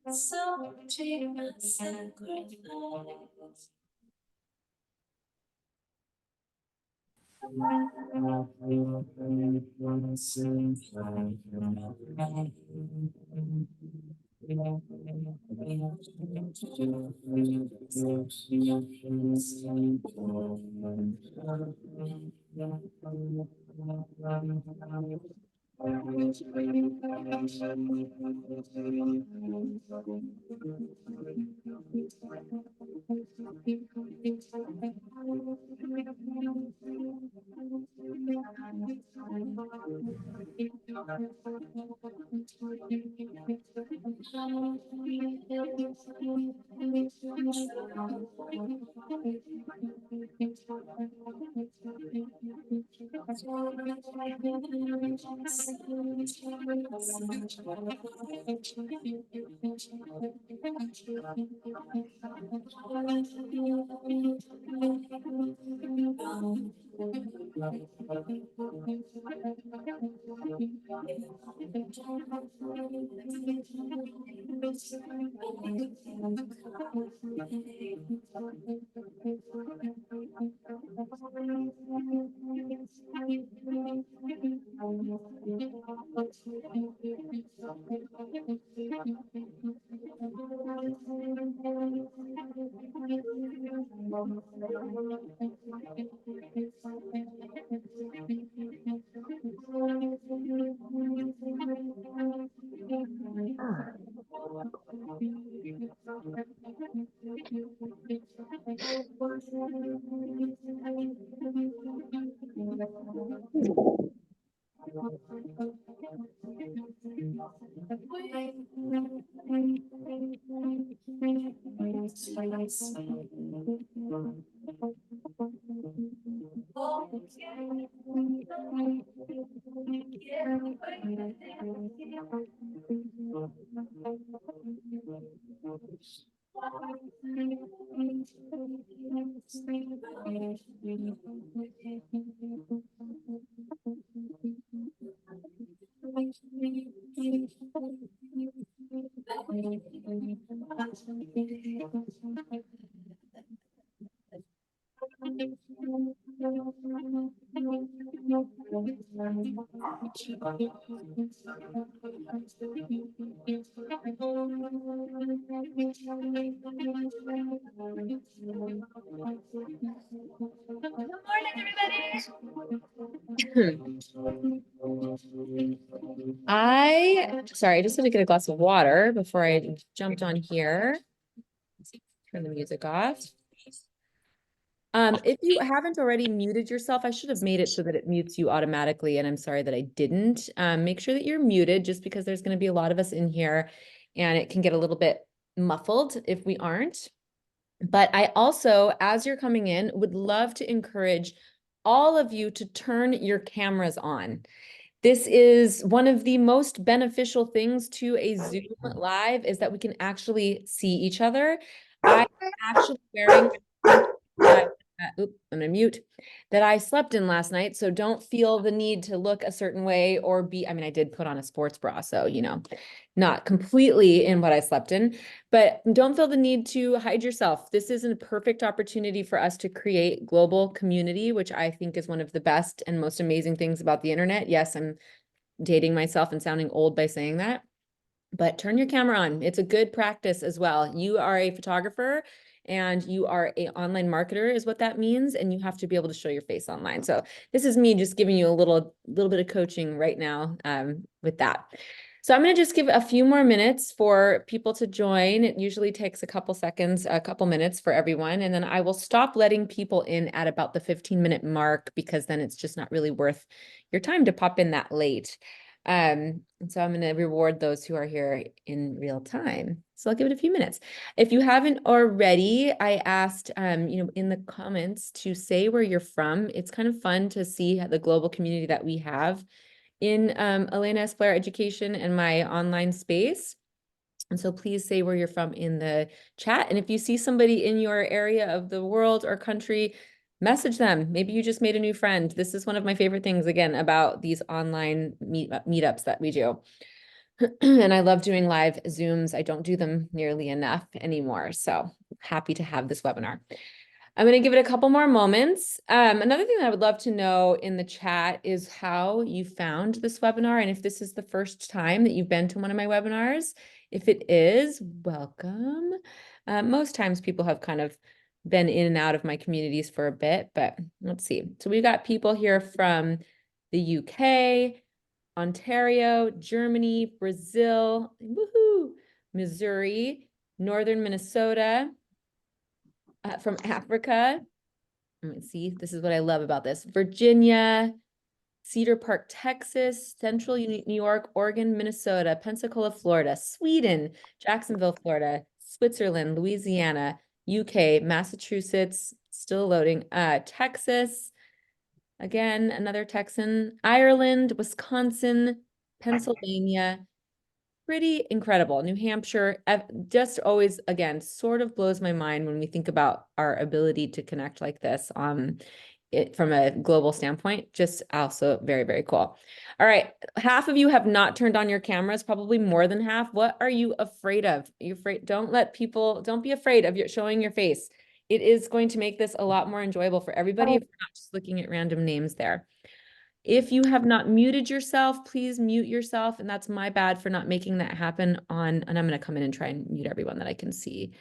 So cheap and sacrifice. Sorry, I just had to get a glass of water before I jumped on here. Turn the music off. If you haven't already muted yourself, I should have made it so that it mutes you automatically, and I'm sorry that I didn't. Make sure that you're muted just because there's going to be a lot of us in here and it can get a little bit muffled if we aren't. But I also, as you're coming in, would love to encourage all of you to turn your cameras on. This is one of the most beneficial things to a Zoom live is that we can actually see each other. I'm actually wearing I'm gonna mute, that I slept in last night. So don't feel the need to look a certain way or be, I mean, I did put on a sports bra, so, you know, not completely in what I slept in, but don't feel the need to hide yourself. This is a perfect opportunity for us to create global community, which I think is one of the best and most amazing things about the internet. Yes, I'm dating myself and sounding old by saying that, but turn your camera on. It's a good practice as well. You are a photographer and you are an online marketer is what that means. And you have to be able to show your face online. So this is me just giving you a little bit of coaching right now with that. So I'm going to just give a few more minutes for people to join. It usually takes a couple seconds, a couple minutes for everyone. And then I will stop letting people in at about the 15-minute mark because then it's just not really worth your time to pop in that late. And so I'm going to reward those who are here in real time. So I'll give it a few minutes. If you haven't already, I asked, in the comments to say where you're from. It's kind of fun to see the global community that we have in Elena Esplair Education and my online space. And so please say where you're from in the chat. And if you see somebody in your area of the world or country Message them. Maybe you just made a new friend. This is one of my favorite things, again, about these online meetups that we do. And I love doing live Zooms. I don't do them nearly enough anymore. So happy to have this webinar. I'm going to give it a couple more moments. Another thing that I would love to know in the chat is how you found this webinar and if this is the first time that you've been to one of my webinars. If it is, welcome. Most times people have kind of been in and out of my communities for a bit, but let's see. So we've got people here from the UK, Ontario, Germany, Brazil, woohoo, Missouri, Northern Minnesota, from Africa. Let me see. This is what I love about this. Virginia, Cedar Park, Texas, Central New York, Oregon, Minnesota, Pensacola, Florida, Sweden, Jacksonville, Florida, Switzerland, Louisiana, UK, Massachusetts, still loading, Texas, again, another Texan, Ireland, Wisconsin, Pennsylvania, pretty incredible. New Hampshire, just always, again, sort of blows my mind when we think about our ability to connect like this from a global standpoint. Just also very, very cool. All right. Half of you have not turned on your cameras, probably more than half. What are you afraid of? You're afraid, don't be afraid of showing your face. It is going to make this a lot more enjoyable for everybody if we're not just looking at random names there. If you have not muted yourself, please mute yourself. And that's my bad for not making that happen and I'm going to come in and try and mute everyone that I can see.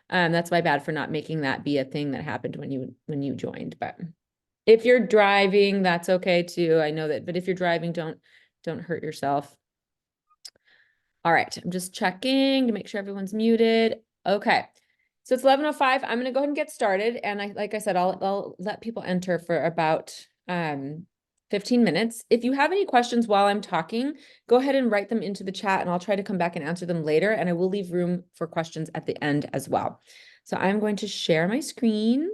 That's my bad for not making that be a thing that happened when you joined. But if you're driving, that's okay too. I know that, but if you're driving, don't hurt yourself. All right, I'm just checking to make sure everyone's muted. Okay. So it's 11:05. I'm going to go ahead and get started. And like I said, I'll let people enter for about 15 minutes. If you have any questions while I'm talking, go ahead and write them into the chat and I'll try to come back and answer them later. And I will leave room for questions at the end as well. So I'm going to share my screen.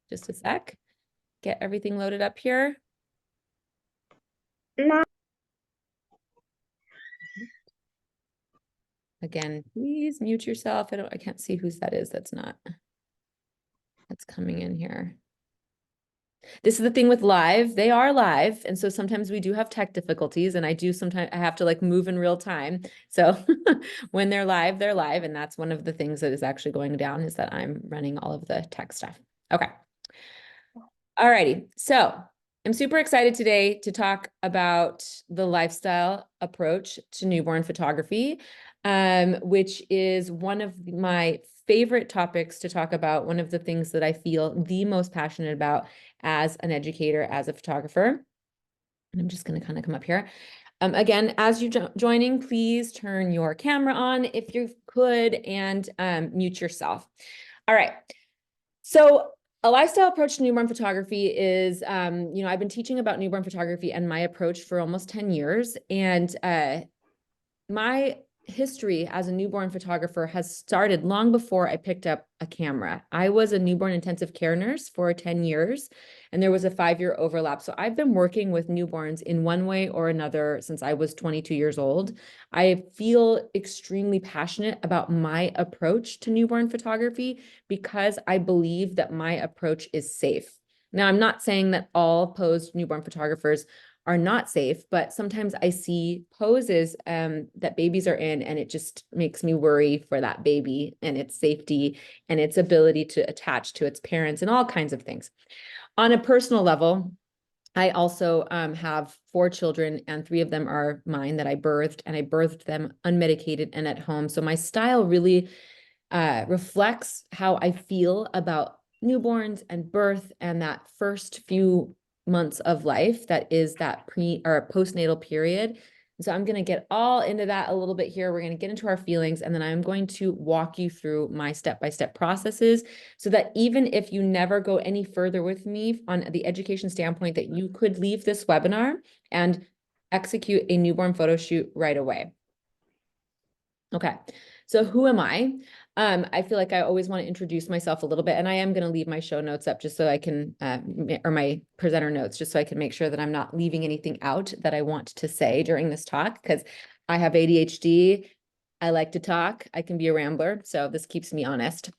Just a sec. Get everything loaded up here. Again, please mute yourself. I can't see whose that is. That's coming in here. This is the thing with live. They are live. And so sometimes we do have tech difficulties and I have to like move in real time. So when they're live. And that's one of the things that is actually going down is that I'm running all of the tech stuff. Okay. All righty. So I'm super excited today to talk about the lifestyle approach to newborn photography, which is one of my favorite topics to talk about, one of the things that I feel the most passionate about as an educator, as a photographer. And I'm just going to kind of come up here. Again, as you're joining, please turn your camera on if you could and mute yourself. All right. So a lifestyle approach to newborn photography is, I've been teaching about newborn photography and my approach for almost 10 years. And my history as a newborn photographer has started long before I picked up a camera. I was a newborn intensive care nurse for 10 years, and there was a 5-year overlap. So I've been working with newborns in one way or another since I was 22 years old. I feel extremely passionate about my approach to newborn photography because I believe that my approach is safe. Now, I'm not saying that all posed newborn photographers are not safe, but sometimes I see poses that babies are in, and it just makes me worry for that baby and its safety and its ability to attach to its parents and all kinds of things. On a personal level, I also have 4 children, and 3 of them are mine that I birthed, and I birthed them unmedicated and at home. So my style really reflects how I feel about newborns and birth and that first few months of life that is that pre or postnatal period. So I'm going to get all into that a little bit here. We're going to get into our feelings, and then I'm going to walk you through my step-by-step processes so that even if you never go any further with me on the education standpoint, that you could leave this webinar and execute a newborn photo shoot right away. Okay, so who am I? I feel like I always want to introduce myself a little bit, and I am going to leave my show notes up just so I can, or my presenter notes, just so I can make sure that I'm not leaving anything out that I want to say during this talk, because I have ADHD I like to talk. I can be a rambler, so this keeps me honest.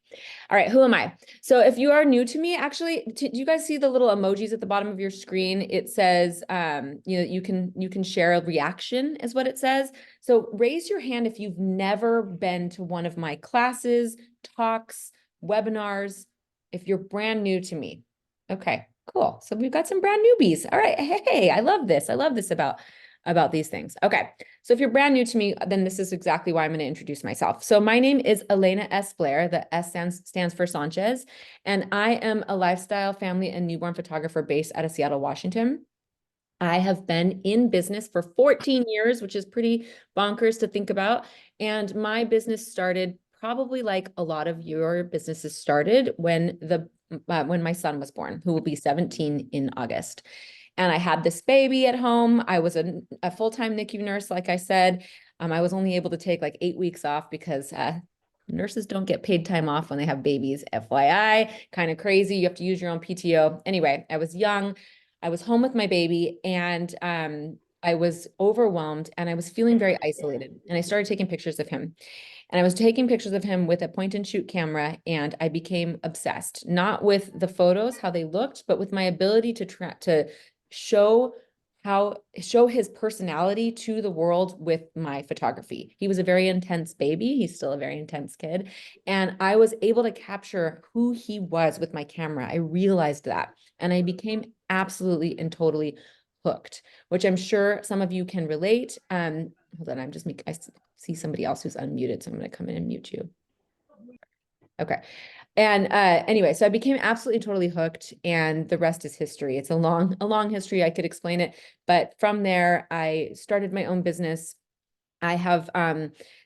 All right, who am I? So if you are new to me, actually, do you guys see the little emojis at the bottom of your screen? It says, you can share a reaction is what it says. So raise your hand if you've never been to one of my classes, talks, webinars, if you're brand new to me. Okay, cool. So we've got some brand newbies. All right, hey, I love this. I love this about these things. Okay, so if you're brand new to me, then this is exactly why I'm going to introduce myself. So my name is Elena S. Blair. The S stands for Sanchez, and I am a lifestyle, family, and newborn photographer based out of Seattle, Washington. I have been in business for 14 years, which is pretty bonkers to think about. And my business started probably like a lot of your businesses started when when my son was born, who will be 17 in August. And I had this baby at home. I was a full-time NICU nurse, like I said. I was only able to take like 8 weeks off because nurses don't get paid time off when they have babies, FYI. Kind of crazy. You have to use your own PTO. Anyway, I was young. I was home with my baby, and I was overwhelmed, and I was feeling very isolated. And I started taking pictures of him. And I was taking pictures of him with a point and shoot camera, and I became obsessed, not with the photos, how they looked, but with my ability to show his personality to the world with my photography. He was a very intense baby. He's still a very intense kid. And I was able to capture who he was with my camera. I realized that. And I became absolutely and totally hooked, which I'm sure some of you can relate. Hold on, I see somebody else who's unmuted, so I'm going to come in and mute you. Okay. And anyway, so I became absolutely totally hooked, and the rest is history. It's a long history. I could explain it, but from there, I started my own business. I have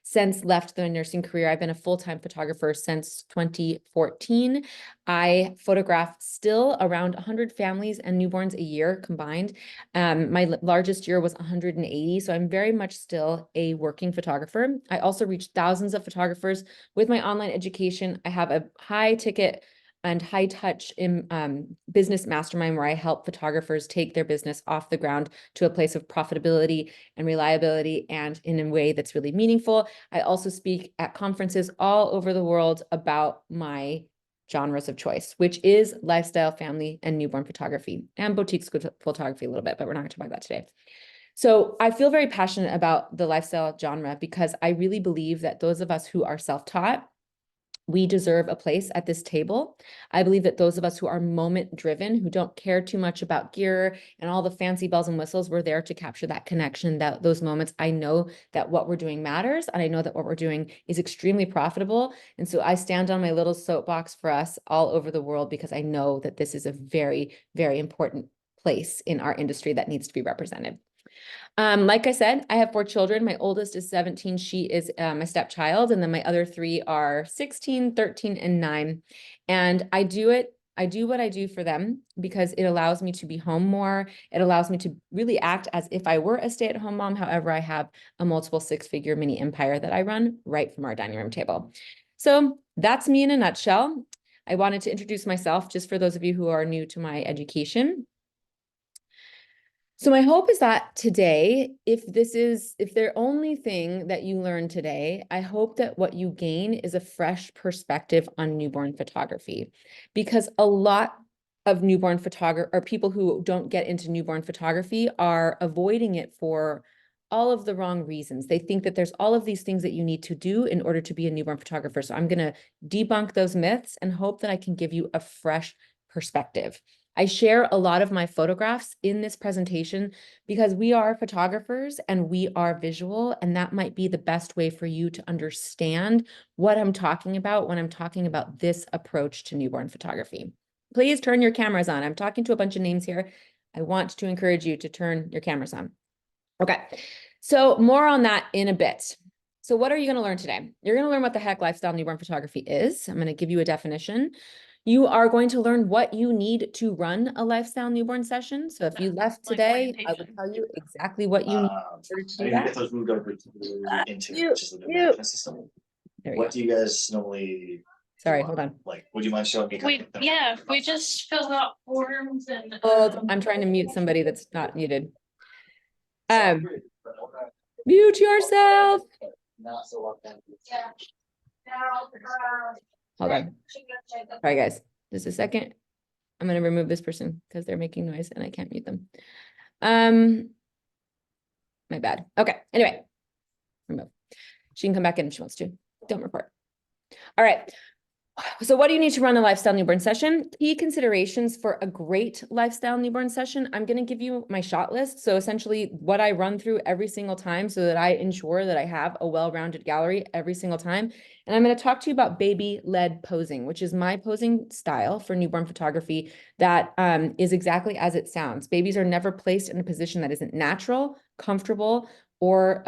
since left the nursing career. I've been a full-time photographer since 2014. I photograph still around 100 families and newborns a year combined. My largest year was 180, so I'm very much still a working photographer. I also reach thousands of photographers with my online education. I have a high ticket and high touch in business mastermind where I help photographers take their business off the ground to a place of profitability and reliability, and in a way that's really meaningful. I also speak at conferences all over the world about my genres of choice, which is lifestyle, family, and newborn photography, and boutique photography a little bit, but we're not going to talk about that today. So I feel very passionate about the lifestyle genre because I really believe that those of us who are self-taught, we deserve a place at this table. I believe that those of us who are moment driven, who don't care too much about gear and all the fancy bells and whistles, we're there to capture that connection, those moments. I know that what we're doing matters, and I know that what we're doing is extremely profitable. And so I stand on my little soapbox for us all over the world because I know that this is a very, very important place in our industry that needs to be represented. Like I said, I have 4 children. My oldest is 17. She is my stepchild. And then my other 3 are 16, 13, and 9. And I do what I do for them because it allows me to be home more. It allows me to really act as if I were a stay-at-home mom. However, I have a multiple 6-figure mini empire that I run right from our dining room table. So that's me in a nutshell. I wanted to introduce myself just for those of you who are new to my education. So my hope is that today, if the only thing that you learn today, I hope that what you gain is a fresh perspective on newborn photography, because a lot of newborn photography or people who don't get into newborn photography are avoiding it for all of the wrong reasons. They think that there's all of these things that you need to do in order to be a newborn photographer. So I'm going to debunk those myths and hope that I can give you a fresh perspective. I share a lot of my photographs in this presentation because we are photographers and we are visual, and that might be the best way for you to understand what I'm talking about when I'm talking about this approach to newborn photography. Please turn your cameras on. I'm talking to a bunch of names here. I want to encourage you to turn your cameras on. Okay, so more on that in a bit. So what are you going to learn today? You're going to learn what the heck lifestyle newborn photography is. I'm going to give you a definition. You are going to learn what you need to run a lifestyle newborn session. So if you left today, I would tell you exactly what you need in order to do that. If those moved over into just the management system, what do you guys normally? Sorry, hold on. Like, would you mind showing me? We just filled out forms and. Hold, I'm trying to mute somebody that's not muted. Mute yourself. Not so up down. Yeah. Hold on. All right, guys, just a second. I'm gonna remove this person because they're making noise and I can't mute them. My bad. Okay, anyway, remove. She can come back in if she wants to. Don't report. All right. So what do you need to run a lifestyle newborn session? Key considerations for a great lifestyle newborn session. I'm going to give you my shot list. So essentially what I run through every single time so that I ensure that I have a well-rounded gallery every single time. And I'm going to talk to you about baby-led posing, which is my posing style for newborn photography that is exactly as it sounds. Babies are never placed in a position that isn't natural, comfortable, or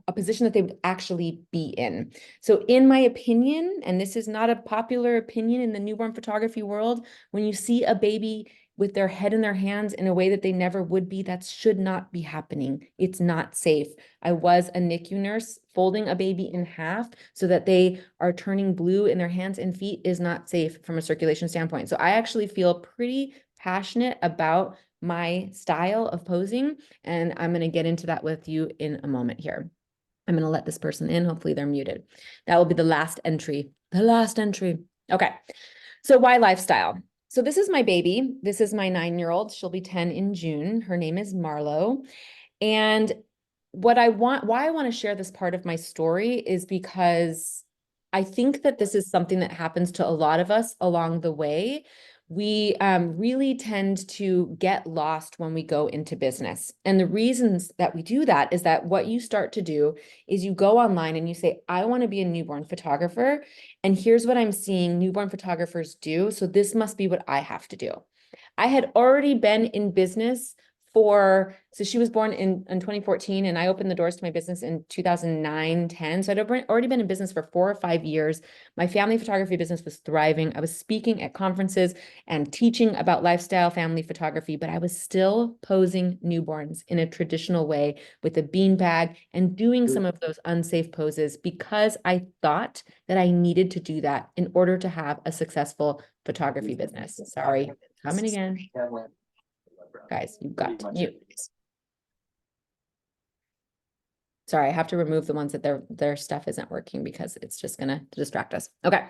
a position that they would actually be in. So in my opinion, and this is not a popular opinion in the newborn photography world, when you see a baby with their head in their hands in a way that they never would be, that should not be happening. It's not safe. I was a NICU nurse. Folding a baby in half so that they are turning blue in their hands and feet is not safe from a circulation standpoint. So I actually feel pretty passionate about my style of posing, and I'm going to get into that with you in a moment here. I'm going to let this person in. Hopefully they're muted. That will be the last entry. The last entry. Okay. So why lifestyle? So this is my baby. This is my 9-year-old. She'll be 10 in June. Her name is Marlo. And why I want to share this part of my story is because I think that this is something that happens to a lot of us along the way. We really tend to get lost when we go into business. And the reasons that we do that is that what you start to do is you go online and you say, I want to be a newborn photographer. And here's what I'm seeing newborn photographers do. So this must be what I have to do. I had already been in business so she was born in 2014 and I opened the doors to my business in 2009-10. So I'd already been in business for 4 or 5 years. My family photography business was thriving. I was speaking at conferences and teaching about lifestyle family photography, but I was still posing newborns in a traditional way with a beanbag and doing some of those unsafe poses because I thought that I needed to do that in order to have a successful photography business. Sorry, coming again. Guys, you've got to mute. Sorry, I have to remove the ones that their stuff isn't working because it's just gonna distract us. Okay.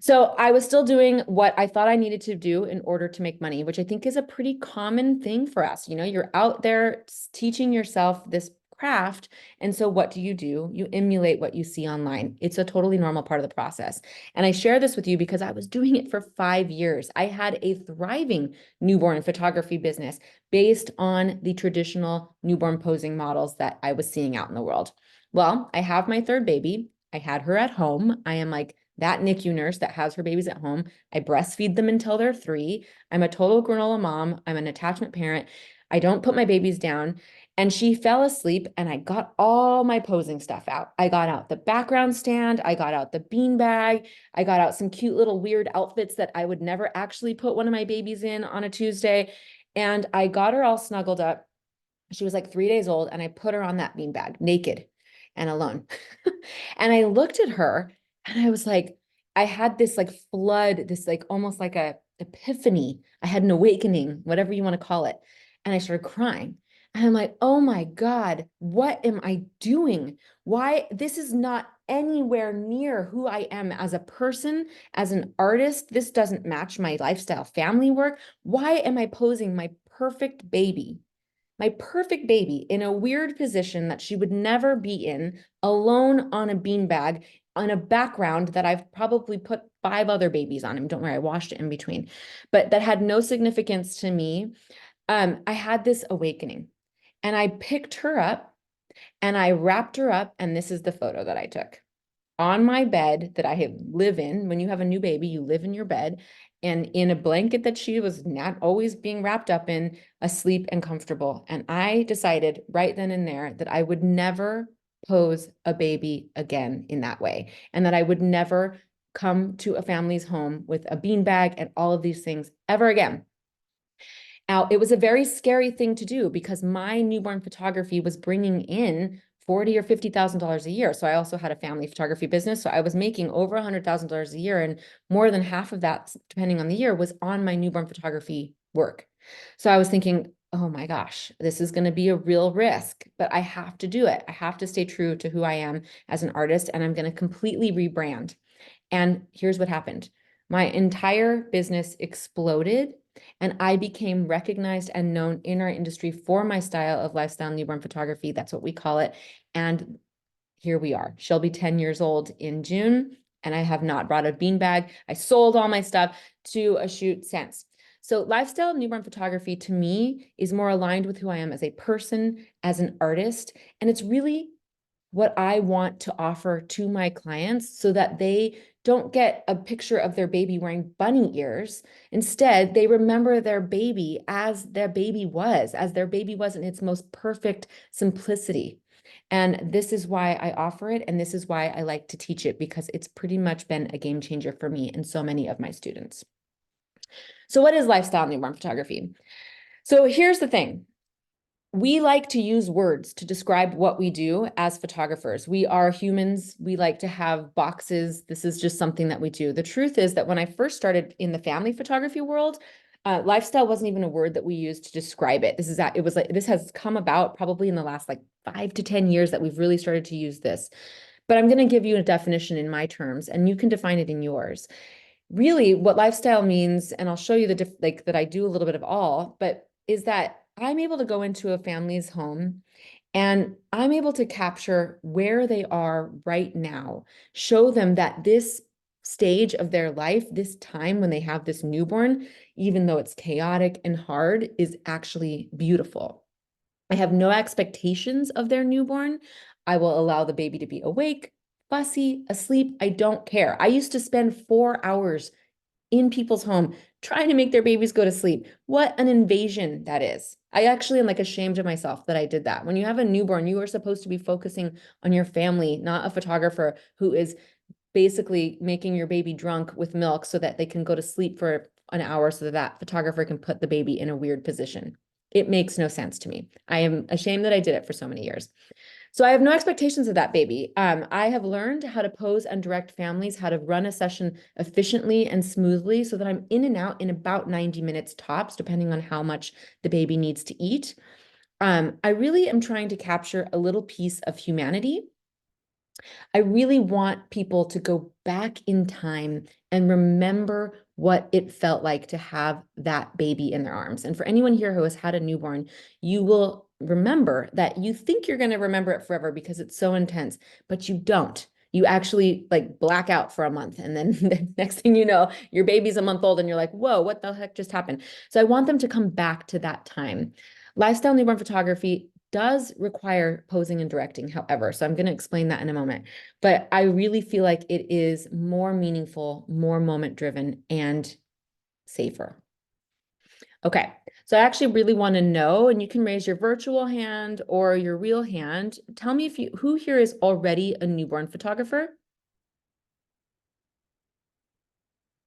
So I was still doing what I thought I needed to do in order to make money, which I think is a pretty common thing for us. You know, you're out there teaching yourself this craft. And so what do? You emulate what you see online. It's a totally normal part of the process. And I share this with you because I was doing it for 5 years. I had a thriving newborn photography business based on the traditional newborn posing models that I was seeing out in the world. Well, I have my 3rd baby. I had her at home. I am like that NICU nurse that has her babies at home. I breastfeed them until they're 3. I'm a total granola mom. I'm an attachment parent. I don't put my babies down. And she fell asleep and I got all my posing stuff out. I got out the background stand. I got out the beanbag. I got out some cute little weird outfits that I would never actually put one of my babies in on a Tuesday. And I got her all snuggled up. She was like 3 days old and I put her on that beanbag naked and alone. And I looked at her and I was like, I had this like flood, this like almost like a epiphany. I had an awakening, whatever you want to call it. And I started crying. And I'm like, oh my God, what am I doing? Why? This is not anywhere near who I am as a person, as an artist. This doesn't match my lifestyle family work. Why am I posing my perfect baby in a weird position that she would never be in, alone on a beanbag, on a background that I've probably put 5 other babies on him. Don't worry, I washed it in between, but that had no significance to me. I had this awakening and I picked her up and I wrapped her up. And this is the photo that I took on my bed that I live in. When you have a new baby, you live in your bed and in a blanket that she was not always being wrapped up in, asleep and comfortable. And I decided right then and there that I would never pose a baby again in that way. And that I would never come to a family's home with a beanbag and all of these things ever again. Now, it was a very scary thing to do because my newborn photography was bringing in $40,000 or $50,000 a year. So I also had a family photography business. So I was making over $100,000 a year, and more than half of that, depending on the year, was on my newborn photography work. So I was thinking, oh my gosh, this is going to be a real risk, but I have to do it. I have to stay true to who I am as an artist, and I'm going to completely rebrand. And here's what happened. My entire business exploded, and I became recognized and known in our industry for my style of lifestyle newborn photography. That's what we call it. And here we are. She'll be 10 years old in June, and I have not brought a beanbag. I sold all my stuff to a shoot since. So lifestyle newborn photography to me is more aligned with who I am as a person, as an artist, and it's really what I want to offer to my clients so that they don't get a picture of their baby wearing bunny ears. Instead, they remember their baby as their baby was, in its most perfect simplicity. And this is why I offer it. And this is why I like to teach it, because it's pretty much been a game changer for me and so many of my students. So what is lifestyle newborn photography? So here's the thing. We like to use words to describe what we do as photographers. We are humans. We like to have boxes. This is just something that we do. The truth is that when I first started in the family photography world, lifestyle wasn't even a word that we used to describe it. This has come about probably in the last like 5 to 10 years that we've really started to use this. But I'm going to give you a definition in my terms, and you can define it in yours. Really, what lifestyle means, and I'll show you that I do a little bit of all, but is that I'm able to go into a family's home and I'm able to capture where they are right now, show them that this stage of their life, this time when they have this newborn, even though it's chaotic and hard, is actually beautiful. I have no expectations of their newborn. I will allow the baby to be awake, fussy, asleep. I don't care. I used to spend 4 hours in people's home trying to make their babies go to sleep. What an invasion that is. I actually am like ashamed of myself that I did that. When you have a newborn, you are supposed to be focusing on your family, not a photographer who is basically making your baby drunk with milk so that they can go to sleep for an hour so that that photographer can put the baby in a weird position. It makes no sense to me. I am ashamed that I did it for so many years. So I have no expectations of that baby. I have learned how to pose and direct families, how to run a session efficiently and smoothly so that I'm in and out in about 90 minutes tops, depending on how much the baby needs to eat. I really am trying to capture a little piece of humanity. I really want people to go back in time and remember what it felt like to have that baby in their arms. And for anyone here who has had a newborn, you will remember that you think you're going to remember it forever because it's so intense, but you don't. You actually like black out for a month. And then the next thing you know, your baby's a month old and you're like, whoa, what the heck just happened? So I want them to come back to that time. Lifestyle newborn photography does require posing and directing, however, so I'm going to explain that in a moment. But I really feel like it is more meaningful, more moment driven, and safer. Okay, so I actually really want to know, and you can raise your virtual hand or your real hand. Tell me who here is already a newborn photographer?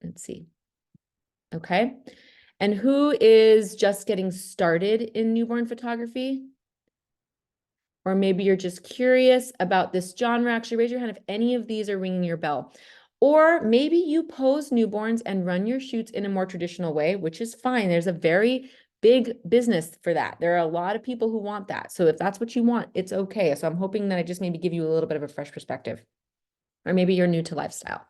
Let's see. Okay. And who is just getting started in newborn photography? Or maybe you're just curious about this genre. Actually, raise your hand if any of these are ringing your bell. Or maybe you pose newborns and run your shoots in a more traditional way, which is fine. There's a very big business for that. There are a lot of people who want that. So if that's what you want, it's okay. So I'm hoping that I just maybe give you a little bit of a fresh perspective. Or maybe you're new to lifestyle.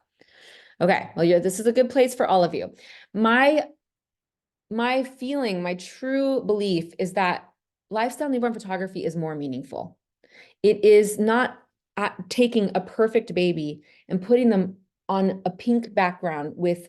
Okay, well, this is a good place for all of you. My feeling, my true belief is that lifestyle newborn photography is more meaningful. It is not taking a perfect baby and putting them on a pink background with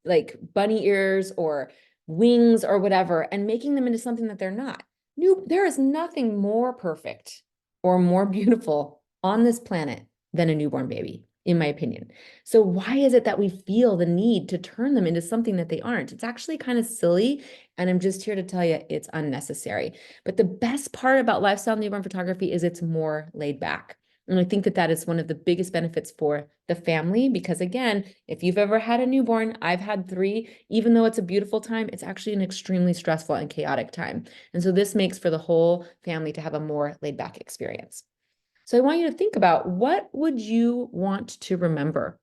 like bunny ears or wings or whatever and making them into something that they're not. There is nothing more perfect or more beautiful on this planet than a newborn baby, in my opinion. So why is it that we feel the need to turn them into something that they aren't? It's actually kind of silly, and I'm just here to tell you it's unnecessary. But the best part about lifestyle newborn photography is it's more laid back. And I think that that is one of the biggest benefits for the family, because again, if you've ever had a newborn, I've had 3, even though it's a beautiful time, it's actually an extremely stressful and chaotic time. And so this makes for the whole family to have a more laid back experience. So I want you to think about, what would you want to remember?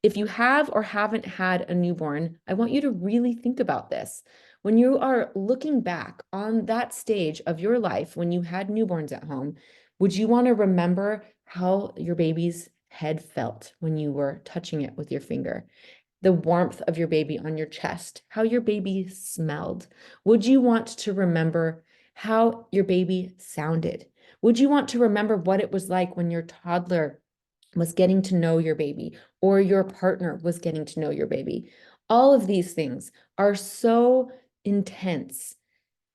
If you have or haven't had a newborn, I want you to really think about this. When you are looking back on that stage of your life when you had newborns at home, would you want to remember how your baby's head felt when you were touching it with your finger? The warmth of your baby on your chest, how your baby smelled? Would you want to remember how your baby sounded? Would you want to remember what it was like when your toddler was getting to know your baby or your partner was getting to know your baby? All of these things are so intense.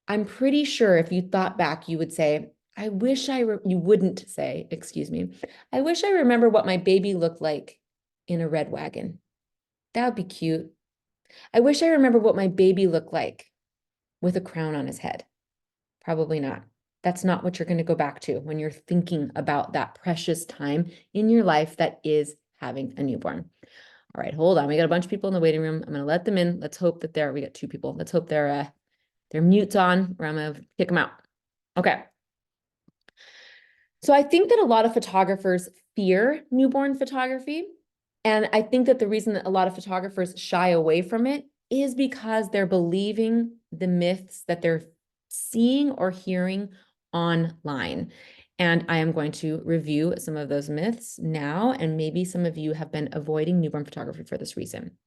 I'm pretty sure if you thought back, you would say, you wouldn't say, excuse me, I wish I remember what my baby looked like in a red wagon. That would be cute. I wish I remember what my baby looked like with a crown on his head. Probably not. That's not what you're going to go back to when you're thinking about that precious time in your life that is having a newborn. All right, hold on. We got a bunch of people in the waiting room. I'm going to let them in. Let's hope that we got 2 people. Let's hope their mute's on, or I'm going to kick them out. Okay. So I think that a lot of photographers fear newborn photography. And I think that the reason that a lot of photographers shy away from it is because they're believing the myths that they're seeing or hearing online. And I am going to review some of those myths now, and maybe some of you have been avoiding newborn photography for this reason.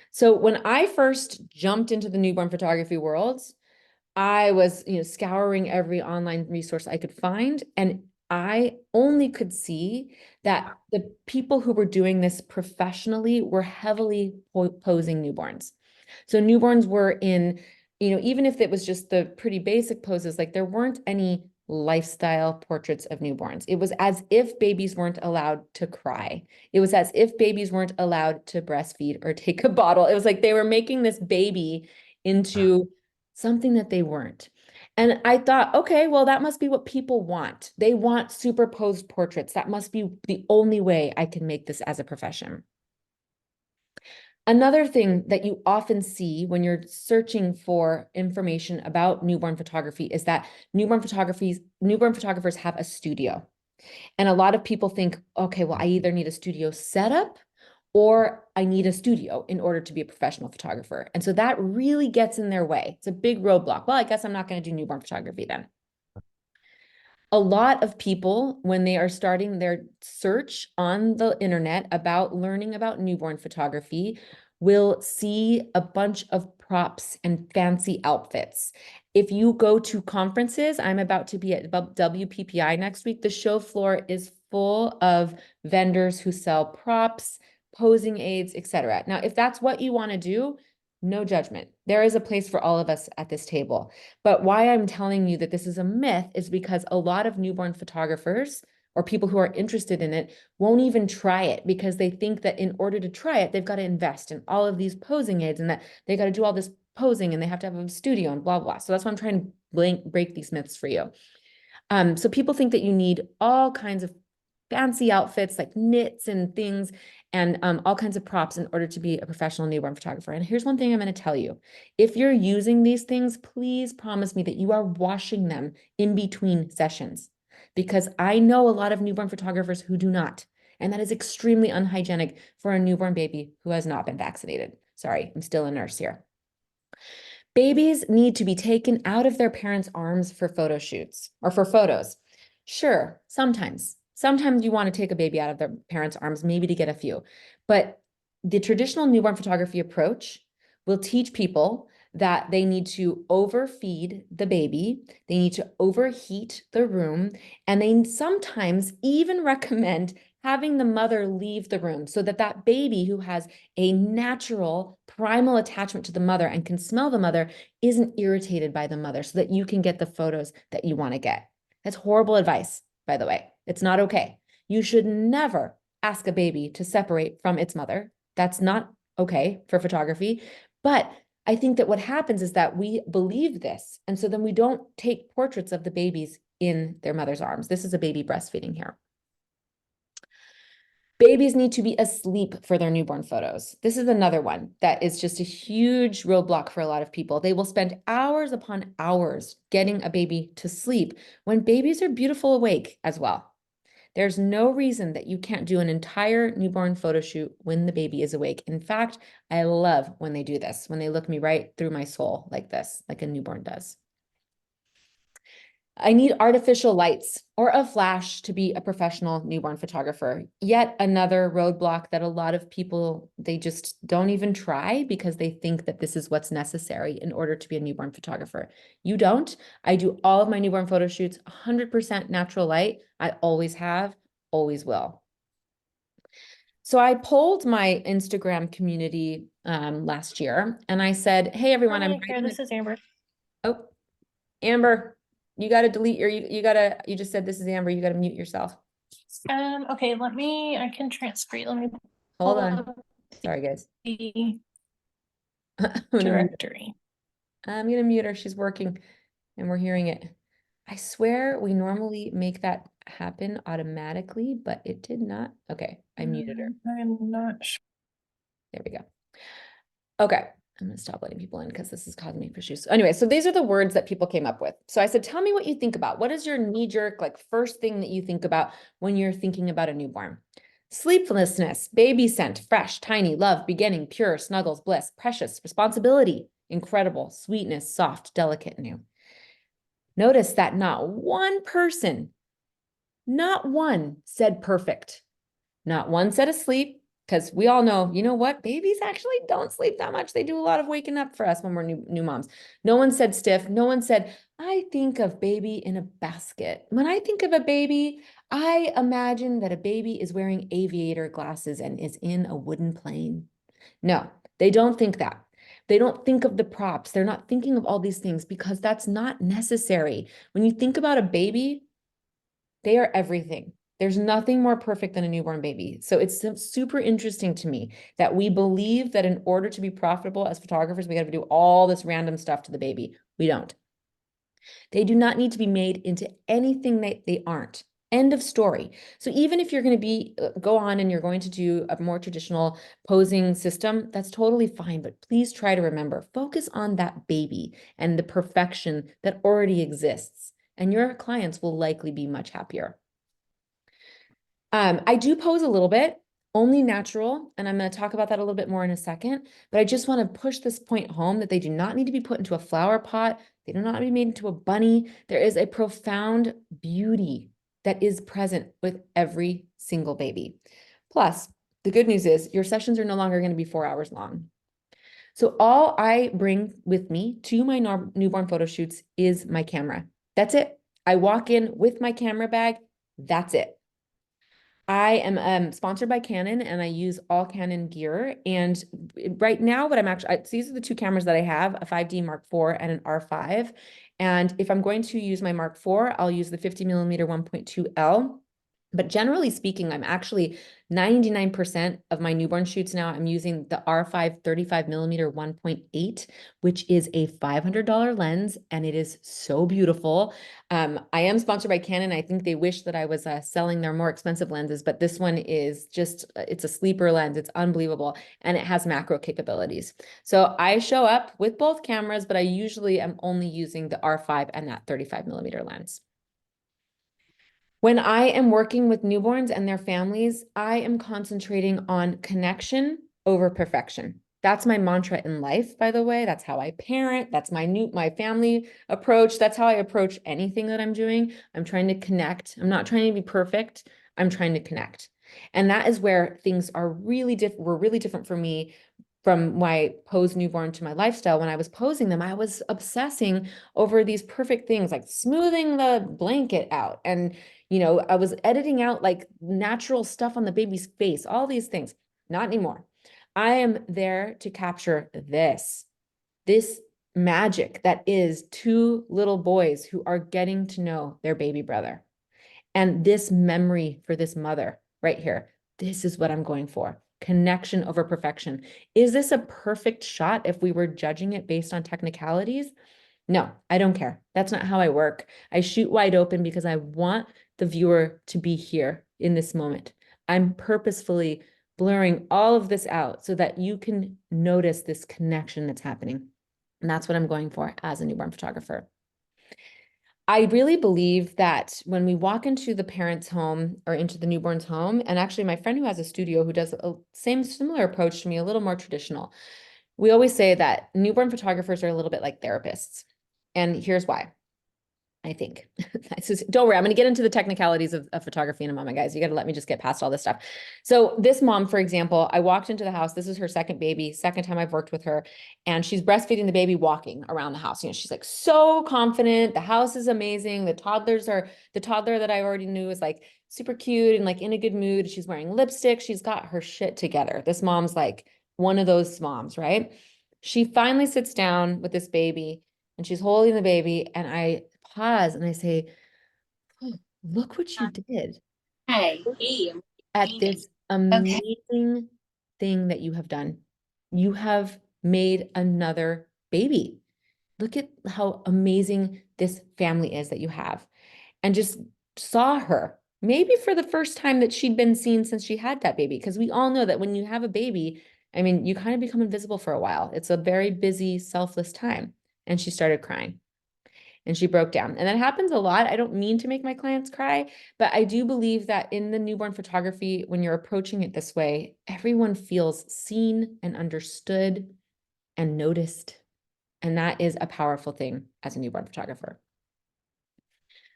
So when I first jumped into the newborn photography world, I was, scouring every online resource I could find, and I only could see that the people who were doing this professionally were heavily posing newborns. So newborns were in, even if it was just the pretty basic poses, like there weren't any lifestyle portraits of newborns. It was as if babies weren't allowed to cry. It was as if babies weren't allowed to breastfeed or take a bottle. It was like they were making this baby into something that they weren't. And I thought, okay, well, that must be what people want. They want superposed portraits. That must be the only way I can make this as a profession. Another thing that you often see when you're searching for information about newborn photography is that newborn photographers have a studio. And a lot of people think, okay, well, I either need a studio setup or I need a studio in order to be a professional photographer. And so that really gets in their way. It's a big roadblock. Well, I guess I'm not going to do newborn photography then. A lot of people, when they are starting their search on the internet about learning about newborn photography, will see a bunch of props and fancy outfits. If you go to conferences, I'm about to be at WPPI next week. The show floor is full of vendors who sell props, posing aids, etc. Now, if that's what you want to do, no judgment. There is a place for all of us at this table. But why I'm telling you that this is a myth is because a lot of newborn photographers or people who are interested in it won't even try it because they think that in order to try it, they've got to invest in all of these posing aids and that they got to do all this posing and they have to have a studio and blah, blah. So that's why I'm trying to break these myths for you. So people think that you need all kinds of fancy outfits like knits and things and all kinds of props in order to be a professional newborn photographer. And here's one thing I'm going to tell you. If you're using these things, please promise me that you are washing them in between sessions, because I know a lot of newborn photographers who do not. And that is extremely unhygienic for a newborn baby who has not been vaccinated. Sorry, I'm still a nurse here. Babies need to be taken out of their parents' arms for photo shoots or for photos. Sure, sometimes. Sometimes you want to take a baby out of their parents' arms, maybe to get a few. But the traditional newborn photography approach will teach people that they need to overfeed the baby, they need to overheat the room, and they sometimes even recommend having the mother leave the room so that that baby who has a natural primal attachment to the mother and can smell the mother isn't irritated by the mother so that you can get the photos that you want to get. That's horrible advice, by the way. It's not okay. You should never ask a baby to separate from its mother. That's not okay for photography. But I think that what happens is that we believe this. And so then we don't take portraits of the babies in their mother's arms. This is a baby breastfeeding here. Babies need to be asleep for their newborn photos. This is another one that is just a huge roadblock for a lot of people. They will spend hours upon hours getting a baby to sleep when babies are beautiful awake as well. There's no reason that you can't do an entire newborn photo shoot when the baby is awake. In fact, I love when they do this, when they look me right through my soul like this, like a newborn does. I need artificial lights or a flash to be a professional newborn photographer. Yet another roadblock that a lot of people, they just don't even try because they think that this is what's necessary in order to be a newborn photographer. You don't. I do all of my newborn photo shoots 100% natural light. I always have, always will. So I polled my Instagram community last year and I said, hey, everyone, I'm Here, this is Amber. Oh, Amber, you got to delete your, you just said this is Amber, you got to mute yourself. Okay, I can transfer you. Let me Hold pull on. up Sorry, guys. the I'm directory. gonna mute her. She's working and we're hearing it. I swear we normally make that happen automatically, but it did not. Okay, I muted her. I'm not sure. There we go. Okay, I'm gonna stop letting people in because this is causing me issues. Anyway, so these are the words that people came up with. So I said, tell me what you think about. What is your knee-jerk, like first thing that you think about when you're thinking about a newborn? Sleeplessness, baby scent, fresh, tiny, love, beginning, pure, snuggles, bliss, precious, responsibility, incredible, sweetness, soft, delicate, new. Notice that not one person, not one said perfect. Not one said asleep, because we all know, you know what? Babies actually don't sleep that much. They do a lot of waking up for us when we're new moms. No one said stiff. No one said, I think of baby in a basket. When I think of a baby, I imagine that a baby is wearing aviator glasses and is in a wooden plane. No, they don't think that. They don't think of the props. They're not thinking of all these things because that's not necessary. When you think about a baby, they are everything. There's nothing more perfect than a newborn baby. So it's super interesting to me that we believe that in order to be profitable as photographers, we got to do all this random stuff to the baby. We don't. They do not need to be made into anything that they aren't. End of story. So even if you're going to go on and you're going to do a more traditional posing system, that's totally fine. But please try to remember, focus on that baby and the perfection that already exists. And your clients will likely be much happier. I do pose a little bit, only natural, and I'm going to talk about that a little bit more in a second, but I just want to push this point home that they do not need to be put into a flower pot. They do not need to be made into a bunny. There is a profound beauty that is present with every single baby. Plus, the good news is your sessions are no longer going to be 4 hours long. So all I bring with me to my newborn photo shoots is my camera. That's it. I walk in with my camera bag. That's it. I am sponsored by Canon and I use all Canon gear. And right now, what I'm actually, these are the two cameras that I have, a 5D Mark IV and an R5. And if I'm going to use my Mark IV, I'll use the 50mm 1.2L. But generally speaking, I'm actually 99% of my newborn shoots now, I'm using the R5 35mm 1.8, which is a $500 lens, and it is so beautiful. I am sponsored by Canon. I think they wish that I was selling their more expensive lenses, but this one is just, it's a sleeper lens. It's unbelievable, and it has macro capabilities. So I show up with both cameras, but I usually am only using the R5 and that 35mm lens. When I am working with newborns and their families, I am concentrating on connection over perfection. That's my mantra in life, by the way. That's how I parent. That's my family approach. That's how I approach anything that I'm doing. I'm trying to connect. I'm not trying to be perfect. I'm trying to connect. And that is where things are were really different for me from my pose newborn to my lifestyle. When I was posing them, I was obsessing over these perfect things like smoothing the blanket out. And, I was editing out like natural stuff on the baby's face, all these things. Not anymore. I am there to capture this magic that is two little boys who are getting to know their baby brother. And this memory for this mother right here, this is what I'm going for. Connection over perfection. Is this a perfect shot if we were judging it based on technicalities? No, I don't care. That's not how I work. I shoot wide open because I want the viewer to be here in this moment. I'm purposefully blurring all of this out so that you can notice this connection that's happening. And that's what I'm going for as a newborn photographer. I really believe that when we walk into the parent's home or into the newborn's home, and actually my friend who has a studio who does a similar approach to me, a little more traditional, we always say that newborn photographers are a little bit like therapists. And here's why. I think. Don't worry, I'm going to get into the technicalities of photography in a moment, guys. You got to let me just get past all this stuff. So this mom, for example, I walked into the house. This is her second baby, second time I've worked with her, and she's breastfeeding the baby walking around the house. You know, she's like so confident. The house is amazing. The toddler that I already knew is like super cute and like in a good mood. She's wearing lipstick. She's got her shit together. This mom's like one of those moms, right? She finally sits down with this baby and she's holding the baby, and I pause and I say, oh, look what you did. Hey, At this amazing thing that you have done. You have made another baby. Look at how amazing this family is that you have. And just saw her, maybe for the first time that she'd been seen since she had that baby. Because we all know that when you have a baby, I mean, you kind of become invisible for a while. It's a very busy, selfless time. And she started crying. And she broke down. And that happens a lot. I don't mean to make my clients cry, but I do believe that in the newborn photography, when you're approaching it this way, everyone feels seen and understood and noticed. And that is a powerful thing as a newborn photographer.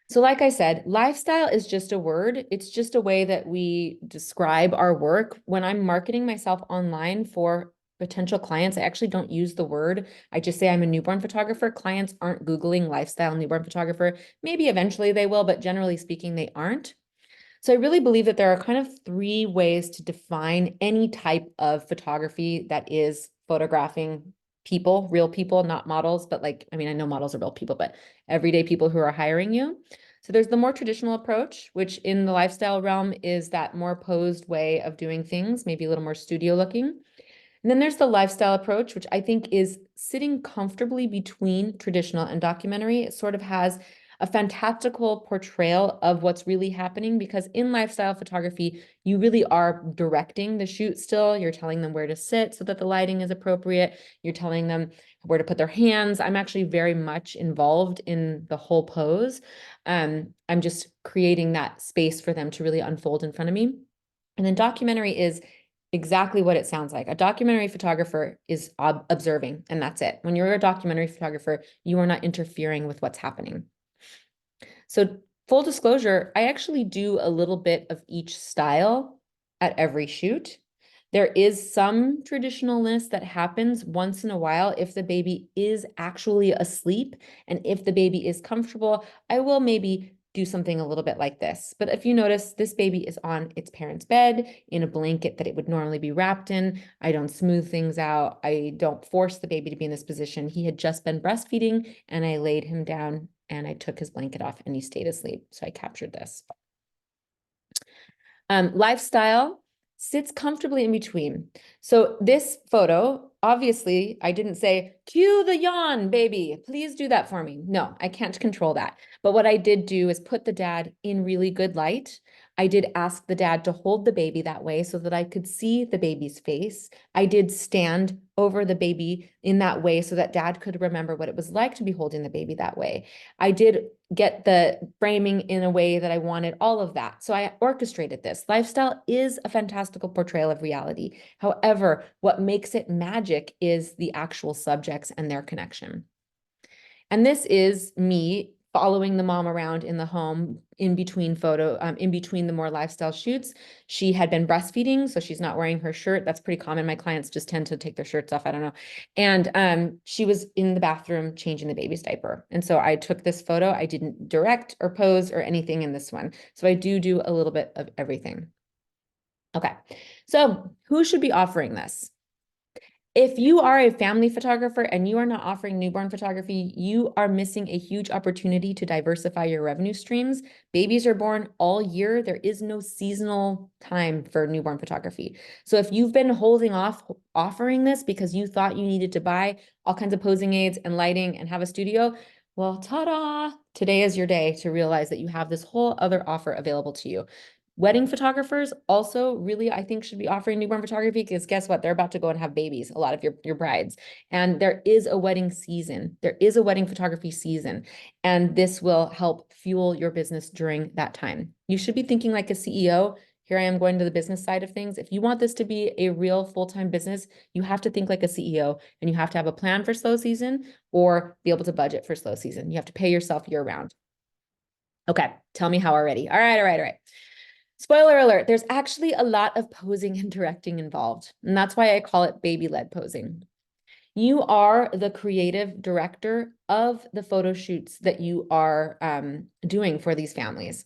So like I said, lifestyle is just a word. It's just a way that we describe our work. When I'm marketing myself online for potential clients, I actually don't use the word. I just say I'm a newborn photographer. Clients aren't Googling lifestyle newborn photographer. Maybe eventually they will, but generally speaking, they aren't. So I really believe that there are kind of three ways to define any type of photography that is photographing people, real people, not models, but like, I mean, I know models are real people, but everyday people who are hiring you. So there's the more traditional approach, which in the lifestyle realm is that more posed way of doing things, maybe a little more studio looking. And then there's the lifestyle approach, which I think is sitting comfortably between traditional and documentary. It sort of has a fantastical portrayal of what's really happening, because in lifestyle photography, you really are directing the shoot still. You're telling them where to sit so that the lighting is appropriate. You're telling them where to put their hands. I'm actually very much involved in the whole pose. I'm just creating that space for them to really unfold in front of me. And then documentary is exactly what it sounds like. A documentary photographer is observing, and that's it. When you're a documentary photographer, you are not interfering with what's happening. So full disclosure, I actually do a little bit of each style at every shoot. There is some traditionalness that happens once in a while if the baby is actually asleep, and if the baby is comfortable, I will maybe do something a little bit like this. But if you notice, this baby is on its parent's bed in a blanket that it would normally be wrapped in. I don't smooth things out. I don't force the baby to be in this position. He had just been breastfeeding, and I laid him down and I took his blanket off and he stayed asleep. So I captured this. Lifestyle sits comfortably in between. So this photo, obviously, I didn't say, cue the yawn, baby, please do that for me. No, I can't control that. But what I did do is put the dad in really good light. I did ask the dad to hold the baby that way so that I could see the baby's face. I did stand over the baby in that way so that dad could remember what it was like to be holding the baby that way. I did get the framing in a way that I wanted, all of that. So I orchestrated this. Lifestyle is a fantastical portrayal of reality. However, what makes it magic is the actual subjects and their connection. And this is me following the mom around in the home in between the more lifestyle shoots. She had been breastfeeding, so she's not wearing her shirt. That's pretty common. My clients just tend to take their shirts off. I don't know. And she was in the bathroom changing the baby's diaper. And so I took this photo. I didn't direct or pose or anything in this one. So I do a little bit of everything. Okay, so who should be offering this? If you are a family photographer and you are not offering newborn photography, you are missing a huge opportunity to diversify your revenue streams. Babies are born all year. There is no seasonal time for newborn photography. So if you've been holding off offering this because you thought you needed to buy all kinds of posing aids and lighting and have a studio, well, ta-da! Today is your day to realize that you have this whole other offer available to you. Wedding photographers also really, I think, should be offering newborn photography because guess what? They're about to go and have babies, a lot of your brides. And there is a wedding season. There is a wedding photography season. And this will help fuel your business during that time. You should be thinking like a CEO. Here I am going to the business side of things. If you want this to be a real full-time business, you have to think like a CEO and you have to have a plan for slow season or be able to budget for slow season. You have to pay yourself year round. Okay, tell me how already. All right. Spoiler alert, there's actually a lot of posing and directing involved. And that's why I call it baby-led posing. You are the creative director of the photo shoots that you are doing for these families.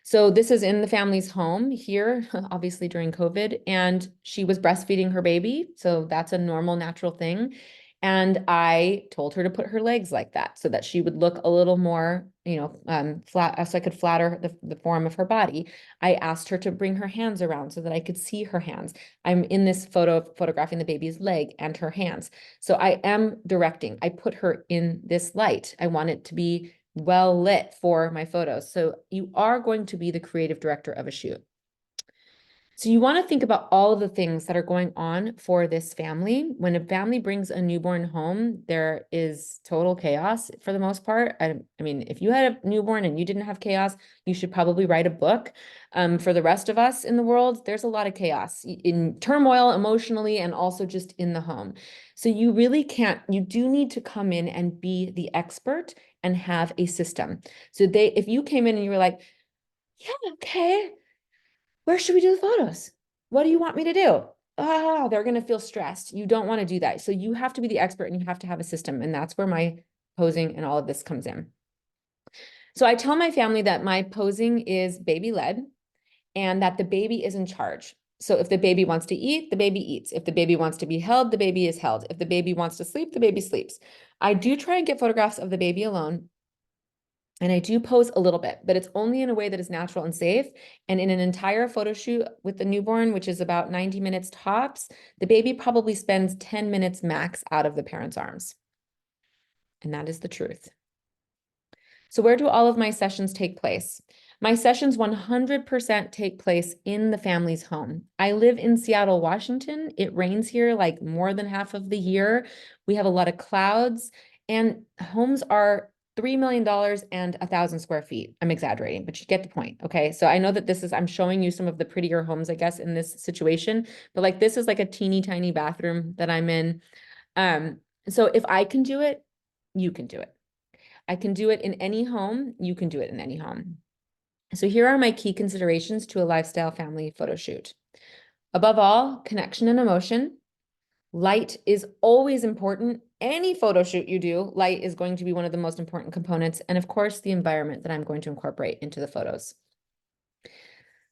So this is in the family's home here, obviously during COVID, and she was breastfeeding her baby. So that's a normal, natural thing. And I told her to put her legs like that so that she would look a little more, flat, so I could flatter the form of her body. I asked her to bring her hands around so that I could see her hands. I'm in this photo photographing the baby's leg and her hands. So I am directing. I put her in this light. I want it to be well lit for my photos. So you are going to be the creative director of a shoot. So you want to think about all of the things that are going on for this family. When a family brings a newborn home, there is total chaos for the most part. I mean, if you had a newborn and you didn't have chaos, you should probably write a book. For the rest of us in the world, there's a lot of chaos in turmoil emotionally and also just in the home. So you really can't, you do need to come in and be the expert and have a system. So if you came in and you were like, yeah, okay, where should we do the photos? What do you want me to do? Oh, they're going to feel stressed. You don't want to do that. So you have to be the expert and you have to have a system. And that's where my posing and all of this comes in. So I tell my family that my posing is baby led and that the baby is in charge. So if the baby wants to eat, the baby eats. If the baby wants to be held, the baby is held. If the baby wants to sleep, the baby sleeps. I do try and get photographs of the baby alone. And I do pose a little bit, but it's only in a way that is natural and safe. And in an entire photo shoot with the newborn, which is about 90 minutes tops, the baby probably spends 10 minutes max out of the parent's arms. And that is the truth. So where do all of my sessions take place? My sessions 100% take place in the family's home. I live in Seattle, Washington. It rains here like more than half of the year. We have a lot of clouds and homes are $3 million and 1,000 square feet. I'm exaggerating, but you get the point. Okay. So I know that I'm showing you some of the prettier homes, I guess, in this situation, but like, this is like a teeny tiny bathroom that I'm in. So if I can do it, you can do it. I can do it in any home. You can do it in any home. So here are my key considerations to a lifestyle family photo shoot. Above all, connection and emotion. Light is always important. Any photo shoot you do, light is going to be one of the most important components. And of course, the environment that I'm going to incorporate into the photos.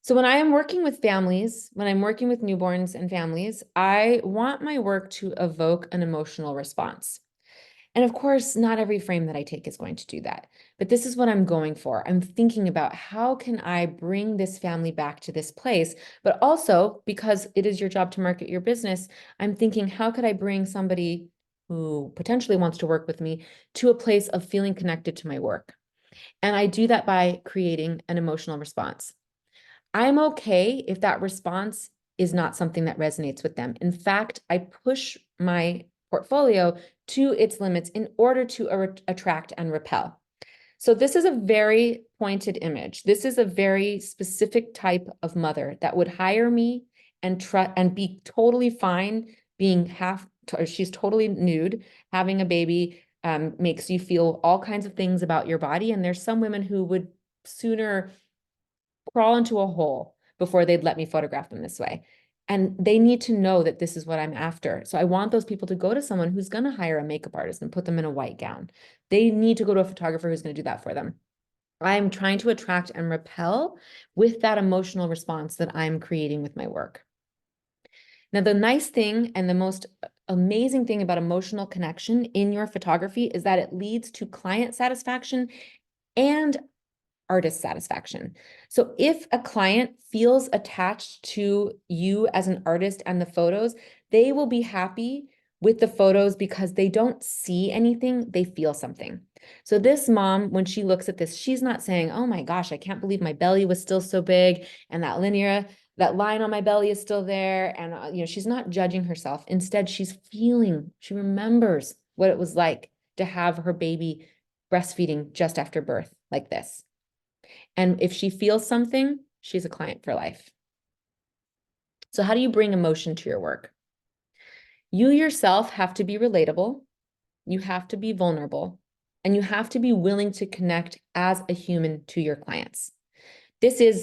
So when I am working with families, when I'm working with newborns and families, I want my work to evoke an emotional response. And of course, not every frame that I take is going to do that, but this is what I'm going for. I'm thinking about how can I bring this family back to this place, but also because it is your job to market your business, I'm thinking, how could I bring somebody who potentially wants to work with me to a place of feeling connected to my work? And I do that by creating an emotional response. I'm okay if that response is not something that resonates with them. In fact, I push my portfolio to its limits in order to attract and repel. So this is a very pointed image. This is a very specific type of mother that would hire me and be totally fine being she's totally nude, having a baby makes you feel all kinds of things about your body. And there's some women who would sooner crawl into a hole before they'd let me photograph them this way. And they need to know that this is what I'm after. So I want those people to go to someone who's going to hire a makeup artist and put them in a white gown. They need to go to a photographer who's going to do that for them. I'm trying to attract and repel with that emotional response that I'm creating with my work. Now, the nice thing and the most amazing thing about emotional connection in your photography is that it leads to client satisfaction and artist satisfaction. So if a client feels attached to you as an artist and the photos, they will be happy with the photos because they don't see anything, they feel something. So this mom, when she looks at this, she's not saying, oh my gosh, I can't believe my belly was still so big and that line on my belly is still there. And, she's not judging herself. Instead, she remembers what it was like to have her baby breastfeeding just after birth like this. And if she feels something, she's a client for life. So how do you bring emotion to your work? You yourself have to be relatable. You have to be vulnerable, and you have to be willing to connect as a human to your clients.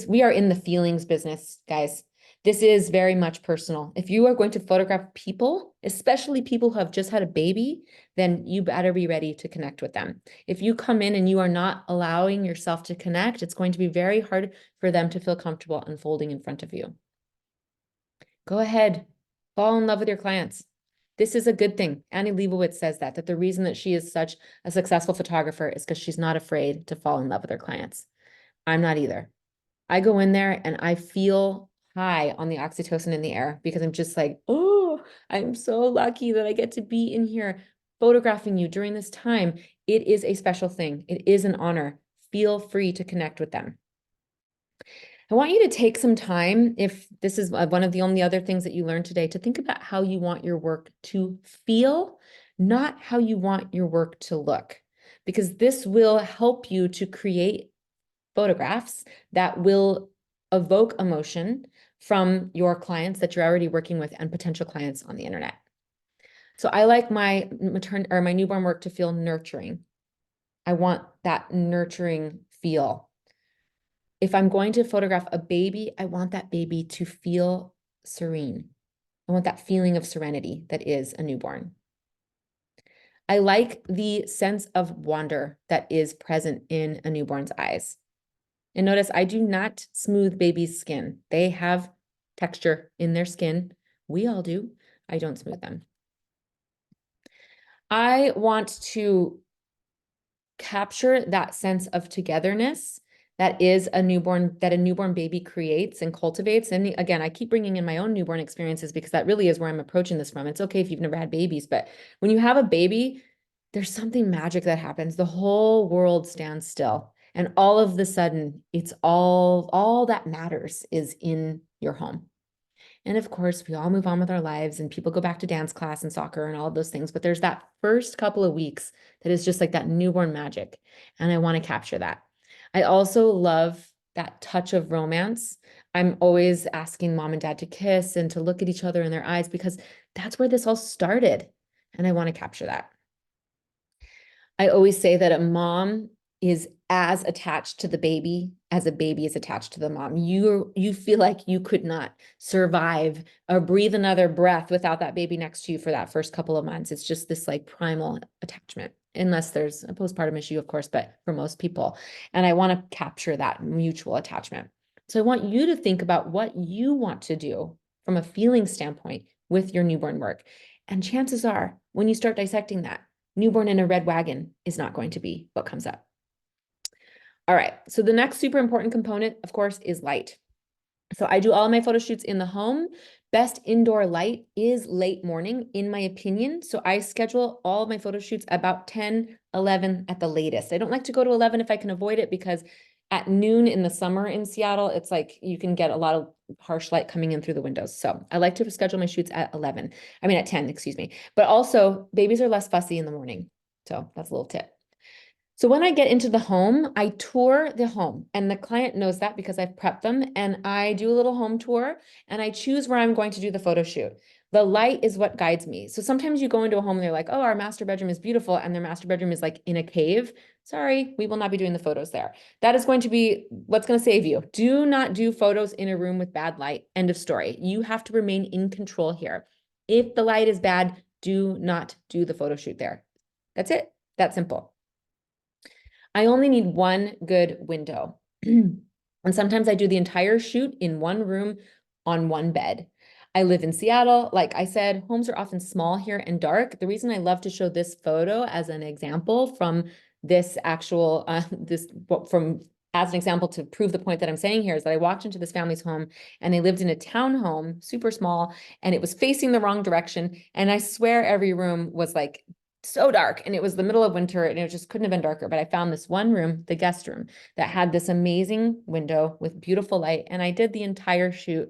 We are in the feelings business, guys. This is very much personal. If you are going to photograph people, especially people who have just had a baby, then you better be ready to connect with them. If you come in and you are not allowing yourself to connect, it's going to be very hard for them to feel comfortable unfolding in front of you. Go ahead, fall in love with your clients. This is a good thing. Annie Leibovitz says that the reason that she is such a successful photographer is because she's not afraid to fall in love with her clients. I'm not either. I go in there and I feel high on the oxytocin in the air because I'm just like, oh, I'm so lucky that I get to be in here photographing you during this time. It is a special thing. It is an honor. Feel free to connect with them. I want you to take some time, if this is one of the only other things that you learned today, to think about how you want your work to feel, not how you want your work to look, because this will help you to create photographs that will evoke emotion from your clients that you're already working with and potential clients on the internet. So I like my newborn work to feel nurturing. I want that nurturing feel. If I'm going to photograph a baby, I want that baby to feel serene. I want that feeling of serenity that is a newborn. I like the sense of wonder that is present in a newborn's eyes. And notice I do not smooth babies' skin. They have texture in their skin. We all do. I don't smooth them. I want to capture that sense of togetherness that a newborn baby creates and cultivates. And again, I keep bringing in my own newborn experiences because that really is where I'm approaching this from. It's okay if you've never had babies, but when you have a baby, there's something magic that happens. The whole world stands still. And all of the sudden, it's all that matters is in your home. And of course, we all move on with our lives and people go back to dance class and soccer and all of those things. But there's that first couple of weeks that is just like that newborn magic. And I want to capture that. I also love that touch of romance. I'm always asking mom and dad to kiss and to look at each other in their eyes because that's where this all started. And I want to capture that. I always say that a mom is as attached to the baby as a baby is attached to the mom. You feel like you could not survive or breathe another breath without that baby next to you for that first couple of months. It's just this like primal attachment, unless there's a postpartum issue, of course, but for most people. And I want to capture that mutual attachment. So I want you to think about what you want to do from a feeling standpoint with your newborn work. And chances are, when you start dissecting that, newborn in a red wagon is not going to be what comes up. All right, so the next super important component, of course, is light. So I do all of my photo shoots in the home. Best indoor light is late morning, in my opinion. So I schedule all of my photo shoots about 10, 11 at the latest. I don't like to go to 11 if I can avoid it because at noon in the summer in Seattle, it's like you can get a lot of harsh light coming in through the windows. So I like to schedule my shoots at 10, excuse me. But also babies are less fussy in the morning. So that's a little tip. So when I get into the home, I tour the home and the client knows that because I've prepped them and I do a little home tour and I choose where I'm going to do the photo shoot. The light is what guides me. So sometimes you go into a home and they're like, oh, our master bedroom is beautiful. And their master bedroom is like in a cave. Sorry, we will not be doing the photos there. That is going to be what's going to save you. Do not do photos in a room with bad light. End of story. You have to remain in control here. If the light is bad, do not do the photo shoot there. That's it. That simple. I only need one good window. And sometimes I do the entire shoot in one room on one bed. I live in Seattle. Like I said, homes are often small here and dark. The reason I love to show this photo as an example from this actual, as an example to prove the point that I'm saying here is that I walked into this family's home and they lived in a townhome, super small, and it was facing the wrong direction. And I swear every room was like so dark, and it was the middle of winter, and it just couldn't have been darker. But I found this one room, the guest room, that had this amazing window with beautiful light. And I did the entire shoot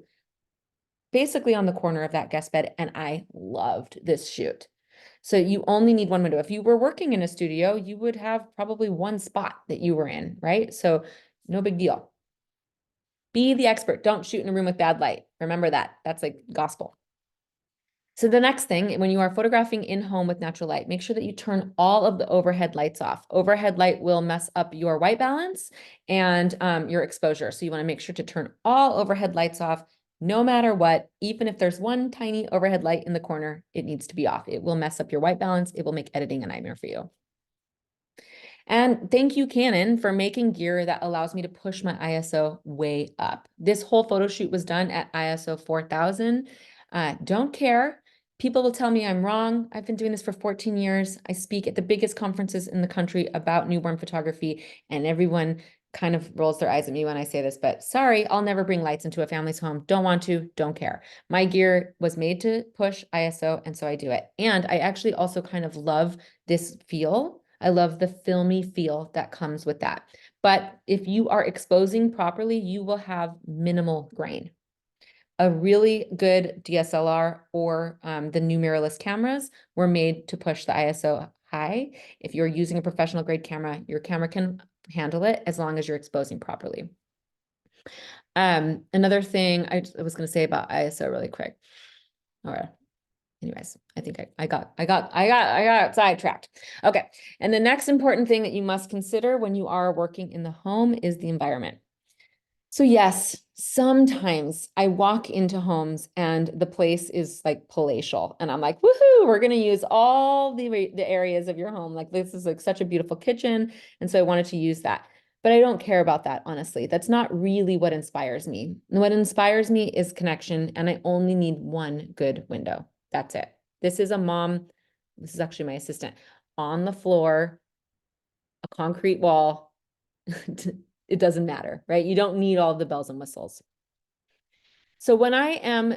basically on the corner of that guest bed. And I loved this shoot. So you only need one window. If you were working in a studio, you would have probably one spot that you were in, right? So no big deal. Be the expert. Don't shoot in a room with bad light. Remember that. That's like gospel. So the next thing, when you are photographing in home with natural light, make sure that you turn all of the overhead lights off. Overhead light will mess up your white balance and your exposure. So you want to make sure to turn all overhead lights off, no matter what. Even if there's one tiny overhead light in the corner, it needs to be off. It will mess up your white balance. It will make editing a nightmare for you. And thank you, Canon, for making gear that allows me to push my ISO way up. This whole photo shoot was done at ISO 4000. Don't care. People will tell me I'm wrong. I've been doing this for 14 years. I speak at the biggest conferences in the country about newborn photography, and everyone kind of rolls their eyes at me when I say this, but sorry, I'll never bring lights into a family's home. Don't want to, don't care. My gear was made to push ISO, and so I do it. And I actually also kind of love this feel. I love the filmy feel that comes with that. But if you are exposing properly, you will have minimal grain. A really good DSLR or the new mirrorless cameras were made to push the ISO high. If you're using a professional grade camera, your camera can handle it as long as you're exposing properly. Another thing I was going to say about ISO really quick. All right. Anyways, I think I got sidetracked. Okay. And the next important thing that you must consider when you are working in the home is the environment. So yes, sometimes I walk into homes and the place is like palatial and I'm like, woohoo, we're going to use all the areas of your home. Like this is like such a beautiful kitchen. And so I wanted to use that. But I don't care about that, honestly. That's not really what inspires me. What inspires me is connection, and I only need one good window. That's it. This is a mom. This is actually my assistant on the floor, a concrete wall. It doesn't matter, right? You don't need all the bells and whistles. So when I am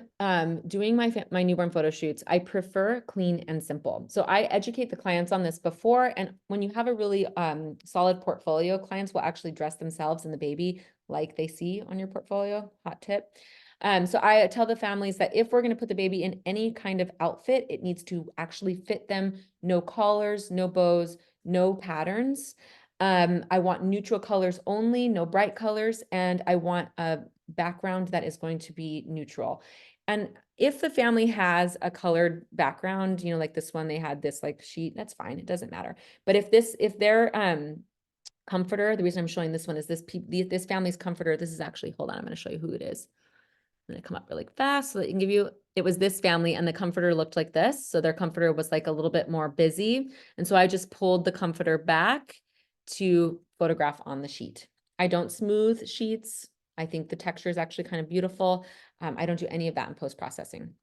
doing my newborn photo shoots, I prefer clean and simple. So I educate the clients on this before, and when you have a really solid portfolio, clients will actually dress themselves and the baby like they see on your portfolio. Hot tip. So I tell the families that if we're going to put the baby in any kind of outfit, it needs to actually fit them. No collars, no bows, no patterns. I want neutral colors only, no bright colors, and I want a background that is going to be neutral. And if the family has a colored background, you know, like this one, they had this like sheet, that's fine. It doesn't matter. But if their comforter, the reason I'm showing this one is this family's comforter, this is actually, hold on, I'm going to show you who it is. I'm going to come up really fast so that you can give you, it was this family and the comforter looked like this. So their comforter was like a little bit more busy. And so I just pulled the comforter back to photograph on the sheet. I don't smooth sheets. I think the texture is actually kind of beautiful. I don't do any of that in post-processing.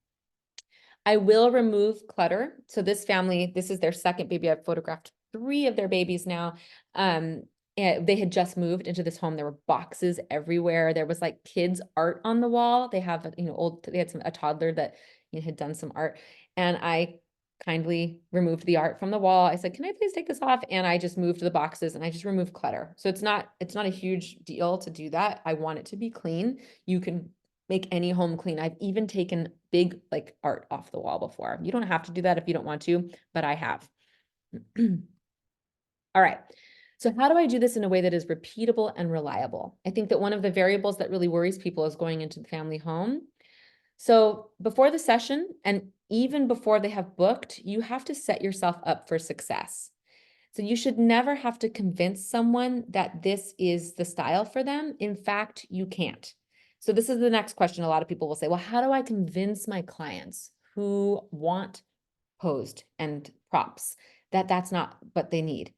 I will remove clutter. So this family, this is their second baby. I've photographed 3 of their babies now. They had just moved into this home. There were boxes everywhere. There was like kids art on the wall. They have, you know, they had a toddler that had done some art, and I kindly removed the art from the wall. I said, can I please take this off? And I just moved the boxes and I just removed clutter. So it's not a huge deal to do that. I want it to be clean. You can make any home clean. I've even taken big like art off the wall before. You don't have to do that if you don't want to, but I have. All right. So how do I do this in a way that is repeatable and reliable? I think that one of the variables that really worries people is going into the family home. So before the session, and even before they have booked, you have to set yourself up for success. So you should never have to convince someone that this is the style for them. In fact, you can't. So this is the next question. A lot of people will say, well, how do I convince my clients who want posed and props that that's not what they need?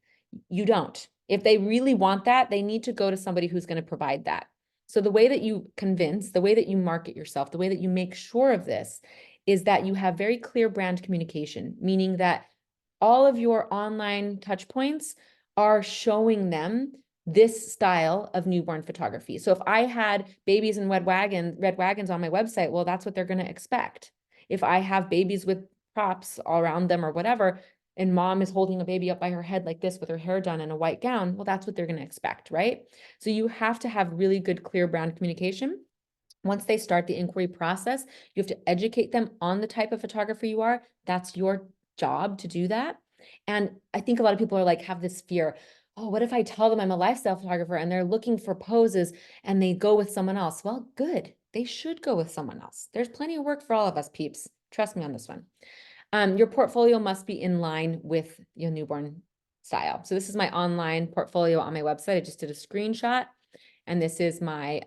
You don't. If they really want that, they need to go to somebody who's going to provide that. So the way that you convince, the way that you market yourself, the way that you make sure of this is that you have very clear brand communication, meaning that all of your online touch points are showing them this style of newborn photography. So if I had babies in red wagons on my website, well, that's what they're going to expect. If I have babies with props all around them or whatever, and mom is holding a baby up by her head like this with her hair done in a white gown, well, that's what they're going to expect, right? So you have to have really good, clear brand communication. Once they start the inquiry process, you have to educate them on the type of photographer you are. That's your job to do that. And I think a lot of people are like, have this fear. Oh, what if I tell them I'm a lifestyle photographer and they're looking for poses and they go with someone else? Well, good. They should go with someone else. There's plenty of work for all of us, peeps. Trust me on this one. Your portfolio must be in line with your newborn style. So this is my online portfolio on my website. I just did a screenshot, and this is my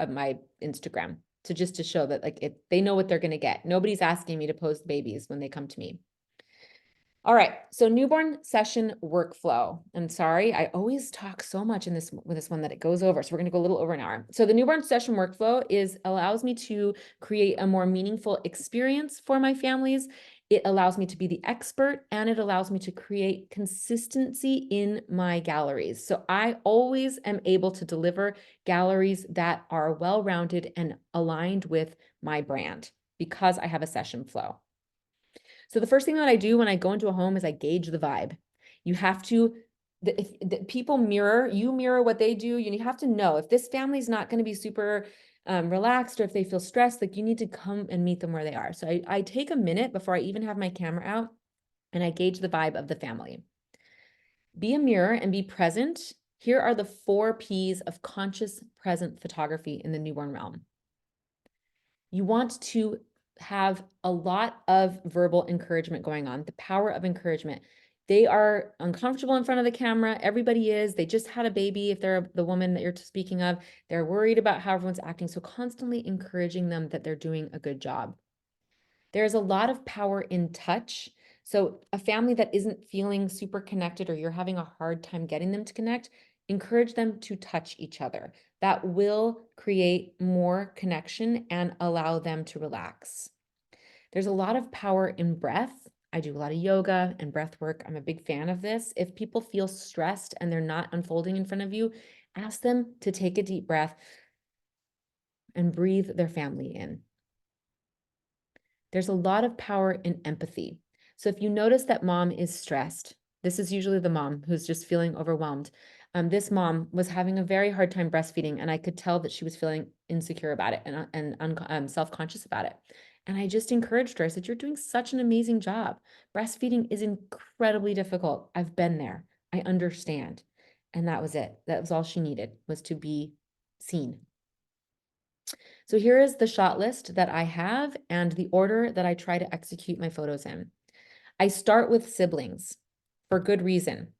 my Instagram. So just to show that like they know what they're going to get. Nobody's asking me to post babies when they come to me. All right, so newborn session workflow. I'm sorry, I always talk so much in this with this one that it goes over. So we're gonna go a little over an hour. So the newborn session workflow allows me to create a more meaningful experience for my families. It allows me to be the expert, and it allows me to create consistency in my galleries. So I always am able to deliver galleries that are well-rounded and aligned with my brand because I have a session flow. So the first thing that I do when I go into a home is I gauge the vibe. You have to, if the people mirror, you mirror what they do. You have to know if this family's not going to be super relaxed, or if they feel stressed, like you need to come and meet them where they are. So I take a minute before I even have my camera out, and I gauge the vibe of the family. Be a mirror and be present. Here are the 4 P's of conscious present photography in the newborn realm. You want to have a lot of verbal encouragement going on, the power of encouragement. They are uncomfortable in front of the camera. Everybody is. They just had a baby. If they're the woman that you're speaking of, they're worried about how everyone's acting. So constantly encouraging them that they're doing a good job. There's a lot of power in touch. So a family that isn't feeling super connected, or you're having a hard time getting them to connect, encourage them to touch each other. That will create more connection and allow them to relax. There's a lot of power in breath. I do a lot of yoga and breath work. I'm a big fan of this. If people feel stressed and they're not unfolding in front of you, ask them to take a deep breath and breathe their family in. There's a lot of power in empathy. So if you notice that mom is stressed, this is usually the mom who's just feeling overwhelmed. This mom was having a very hard time breastfeeding, and I could tell that she was feeling insecure about it and self-conscious about it. And I just encouraged her. I said, "You're doing such an amazing job. Breastfeeding is incredibly difficult. I've been there. I understand." And that was it. That was all she needed, was to be seen. So here is the shot list that I have and the order that I try to execute my photos in. I start with siblings for good reason.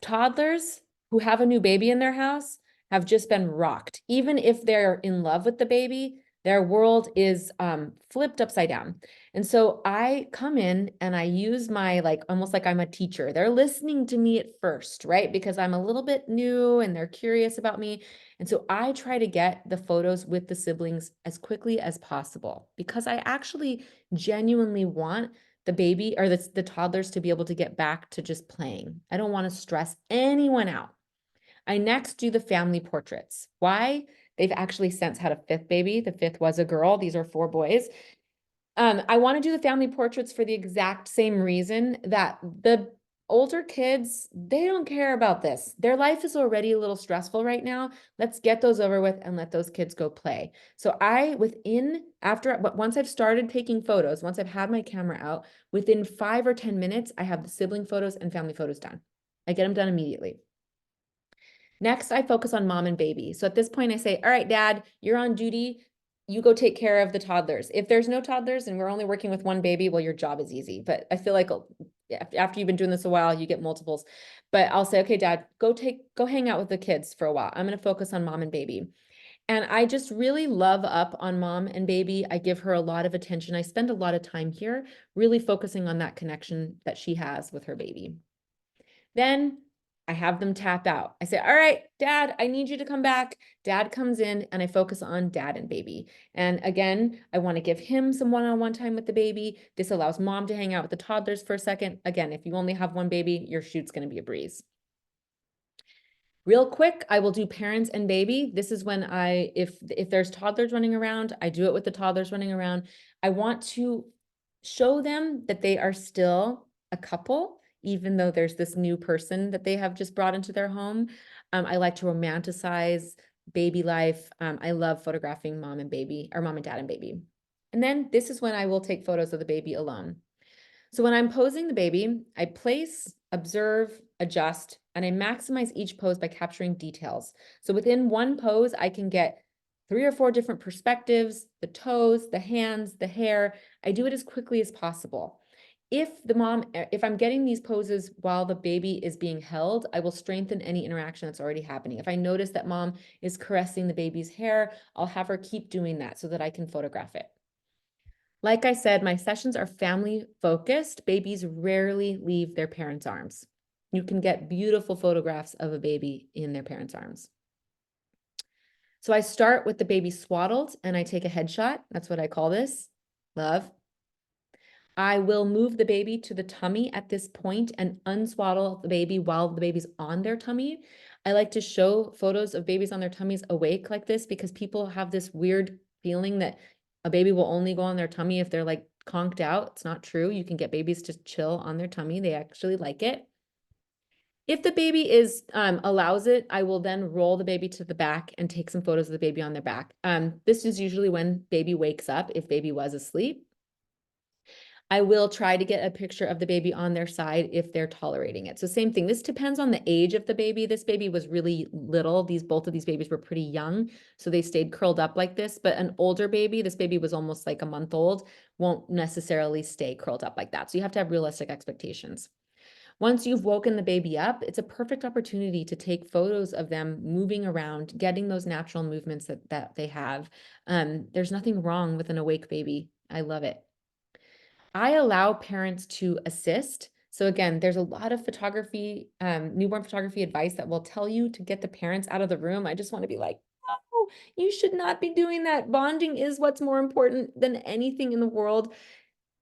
Toddlers who have a new baby in their house have just been rocked. Even if they're in love with the baby, their world is flipped upside down. And so I come in and I use my, like, almost like I'm a teacher. They're listening to me at first, right? Because I'm a little bit new and they're curious about me. And so I try to get the photos with the siblings as quickly as possible, because I actually genuinely want the baby or the toddlers to be able to get back to just playing. I don't want to stress anyone out. I next do the family portraits. Why? They've actually since had a 5th baby. The 5th was a girl. These are 4 boys. I want to do the family portraits for the exact same reason that the older kids, they don't care about this. Their life is already a little stressful right now. Let's get those over with and let those kids go play. So once I've started taking photos, once I've had my camera out, within 5 or 10 minutes, I have the sibling photos and family photos done. I get them done immediately. Next, I focus on mom and baby. So at this point I say, all right, dad, you're on duty. You go take care of the toddlers. If there's no toddlers and we're only working with one baby, well, your job is easy. But I feel like after you've been doing this a while, you get multiples. But I'll say, okay, dad, go hang out with the kids for a while. I'm going to focus on mom and baby. And I just really love up on mom and baby. I give her a lot of attention. I spend a lot of time here, really focusing on that connection that she has with her baby. Then I have them tap out. I say, all right, dad, I need you to come back. Dad comes in and I focus on dad and baby. And again, I want to give him some one-on-one time with the baby. This allows mom to hang out with the toddlers for a second. Again, if you only have one baby, your shoot's going to be a breeze. Real quick, I will do parents and baby. This is when if there's toddlers running around, I do it with the toddlers running around. I want to show them that they are still a couple, even though there's this new person that they have just brought into their home. I like to romanticize baby life. I love photographing mom and baby, or mom and dad and baby. And then this is when I will take photos of the baby alone. So when I'm posing the baby, I place, observe, adjust, and I maximize each pose by capturing details. So within one pose, I can get 3 or 4 different perspectives, the toes, the hands, the hair. I do it as quickly as possible. If I'm getting these poses while the baby is being held, I will strengthen any interaction that's already happening. If I notice that mom is caressing the baby's hair, I'll have her keep doing that so that I can photograph it. Like I said, my sessions are family focused. Babies rarely leave their parents' arms. You can get beautiful photographs of a baby in their parents' arms. So I start with the baby swaddled and I take a headshot. That's what I call this. Love. I will move the baby to the tummy at this point and unswaddle the baby while the baby's on their tummy. I like to show photos of babies on their tummies awake like this because people have this weird feeling that a baby will only go on their tummy if they're like conked out. It's not true. You can get babies to chill on their tummy. They actually like it. If the baby allows it, I will then roll the baby to the back and take some photos of the baby on their back. This is usually when baby wakes up, if baby was asleep. I will try to get a picture of the baby on their side if they're tolerating it. So same thing. This depends on the age of the baby. This baby was really little. Both of these babies were pretty young, so they stayed curled up like this. But an older baby, this baby was almost like a month old, won't necessarily stay curled up like that. So you have to have realistic expectations. Once you've woken the baby up, it's a perfect opportunity to take photos of them moving around, getting those natural movements that they have. There's nothing wrong with an awake baby. I love it. I allow parents to assist. So again, there's a lot of photography, newborn photography advice that will tell you to get the parents out of the room. I just want to be like, no, you should not be doing that. Bonding is what's more important than anything in the world.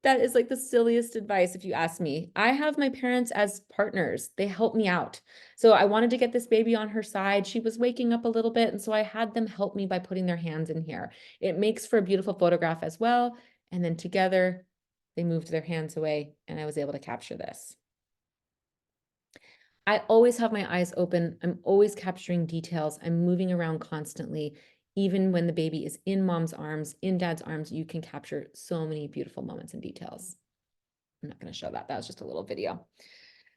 That is like the silliest advice if you ask me. I have my parents as partners. They help me out. So I wanted to get this baby on her side. She was waking up a little bit, and so I had them help me by putting their hands in here. It makes for a beautiful photograph as well. And then together, they moved their hands away, and I was able to capture this. I always have my eyes open. I'm always capturing details. I'm moving around constantly. Even when the baby is in mom's arms, in dad's arms, you can capture so many beautiful moments and details. I'm not going to show that. That was just a little video.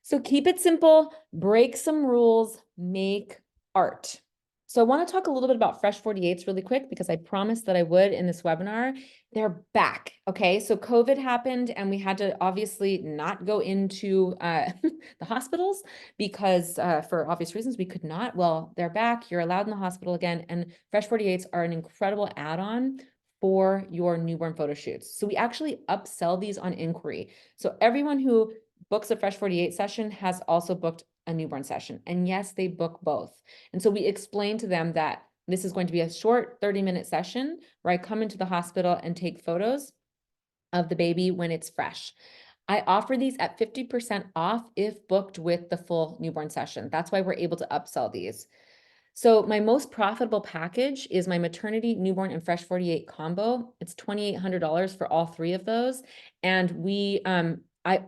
So keep it simple, break some rules, make art. So I want to talk a little bit about Fresh 48s really quick because I promised that I would in this webinar. They're back. Okay. So COVID happened and we had to obviously not go into the hospitals because for obvious reasons we could not. Well, they're back. You're allowed in the hospital again. And Fresh 48s are an incredible add-on for your newborn photo shoots. So we actually upsell these on inquiry. So everyone who books a Fresh 48 session has also booked a newborn session. And yes, they book both. And so we explain to them that this is going to be a short 30-minute session where I come into the hospital and take photos of the baby when it's fresh. I offer these at 50% off if booked with the full newborn session. That's why we're able to upsell these. So my most profitable package is my maternity, newborn, and Fresh 48 combo. It's $2,800 for all 3 of those. And like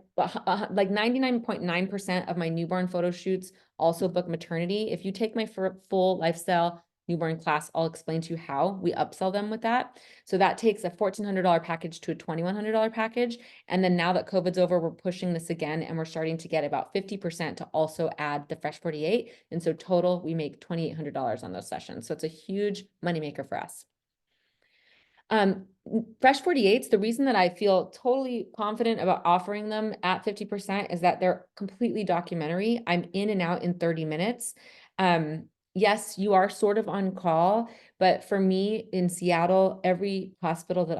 99.9% of my newborn photo shoots also book maternity. If you take my full lifestyle newborn class, I'll explain to you how we upsell them with that. So that takes a $1,400 package to a $2,100 package. And then now that COVID's over, we're pushing this again and we're starting to get about 50% to also add the Fresh 48. And so total, we make $2,800 on those sessions. So it's a huge moneymaker for us. Fresh 48s, the reason that I feel totally confident about offering them at 50% is that they're completely documentary. I'm in and out in 30 minutes. Yes, you are sort of on call, but for me in Seattle, every hospital that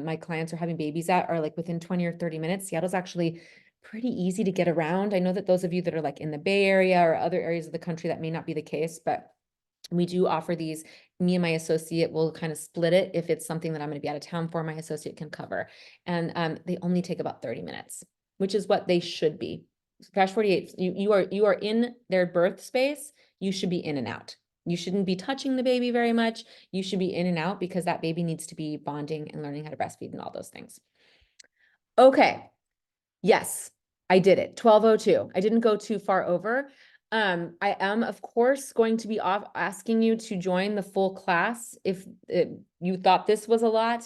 my clients are having babies at are like within 20 or 30 minutes. Seattle's actually pretty easy to get around. I know that those of you that are like in the Bay Area or other areas of the country, that may not be the case, but we do offer these. Me and my associate will kind of split it. If it's something that I'm going to be out of town for, my associate can cover. And they only take about 30 minutes, which is what they should be. Fresh 48, you are in their birth space. You should be in and out. You shouldn't be touching the baby very much. You should be in and out because that baby needs to be bonding and learning how to breastfeed and all those things. Okay. Yes. I did it, 12:02. I didn't go too far over. I am, of course, going to be asking you to join the full class. If you thought this was a lot,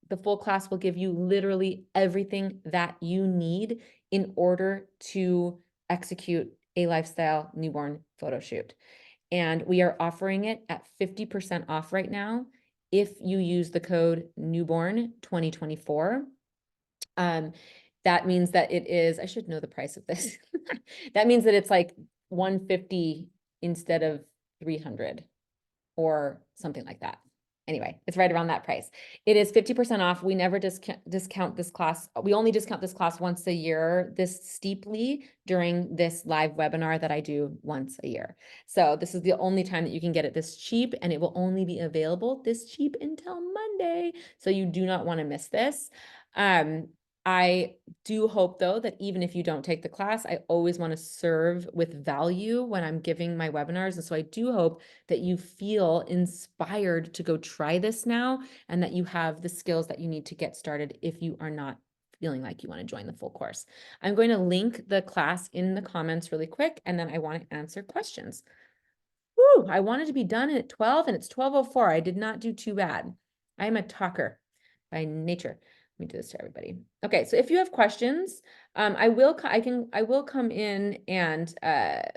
the full class will give you literally everything that you need in order to execute a lifestyle newborn photo shoot. And we are offering it at 50% off right now if you use the code newborn 2024. That means that it is, I should know the price of this. That means that it's like 150 instead of 300 or something like that. Anyway, it's right around that price. It is 50% off. We never discount this class. We only discount this class once a year, this steeply during this live webinar that I do once a year. So this is the only time that you can get it this cheap, and it will only be available this cheap until Monday. So you do not want to miss this. I do hope, though, that even if you don't take the class, I always want to serve with value when I'm giving my webinars. And so I do hope that you feel inspired to go try this now and that you have the skills that you need to get started if you are not feeling like you want to join the full course. I'm going to link the class in the comments really quick, and then I want to answer questions. Woo, I wanted to be done at 12 and it's 12:04. I did not do too bad. I am a talker by nature. Let me do this to everybody. Okay, so if you have questions, I will come in and I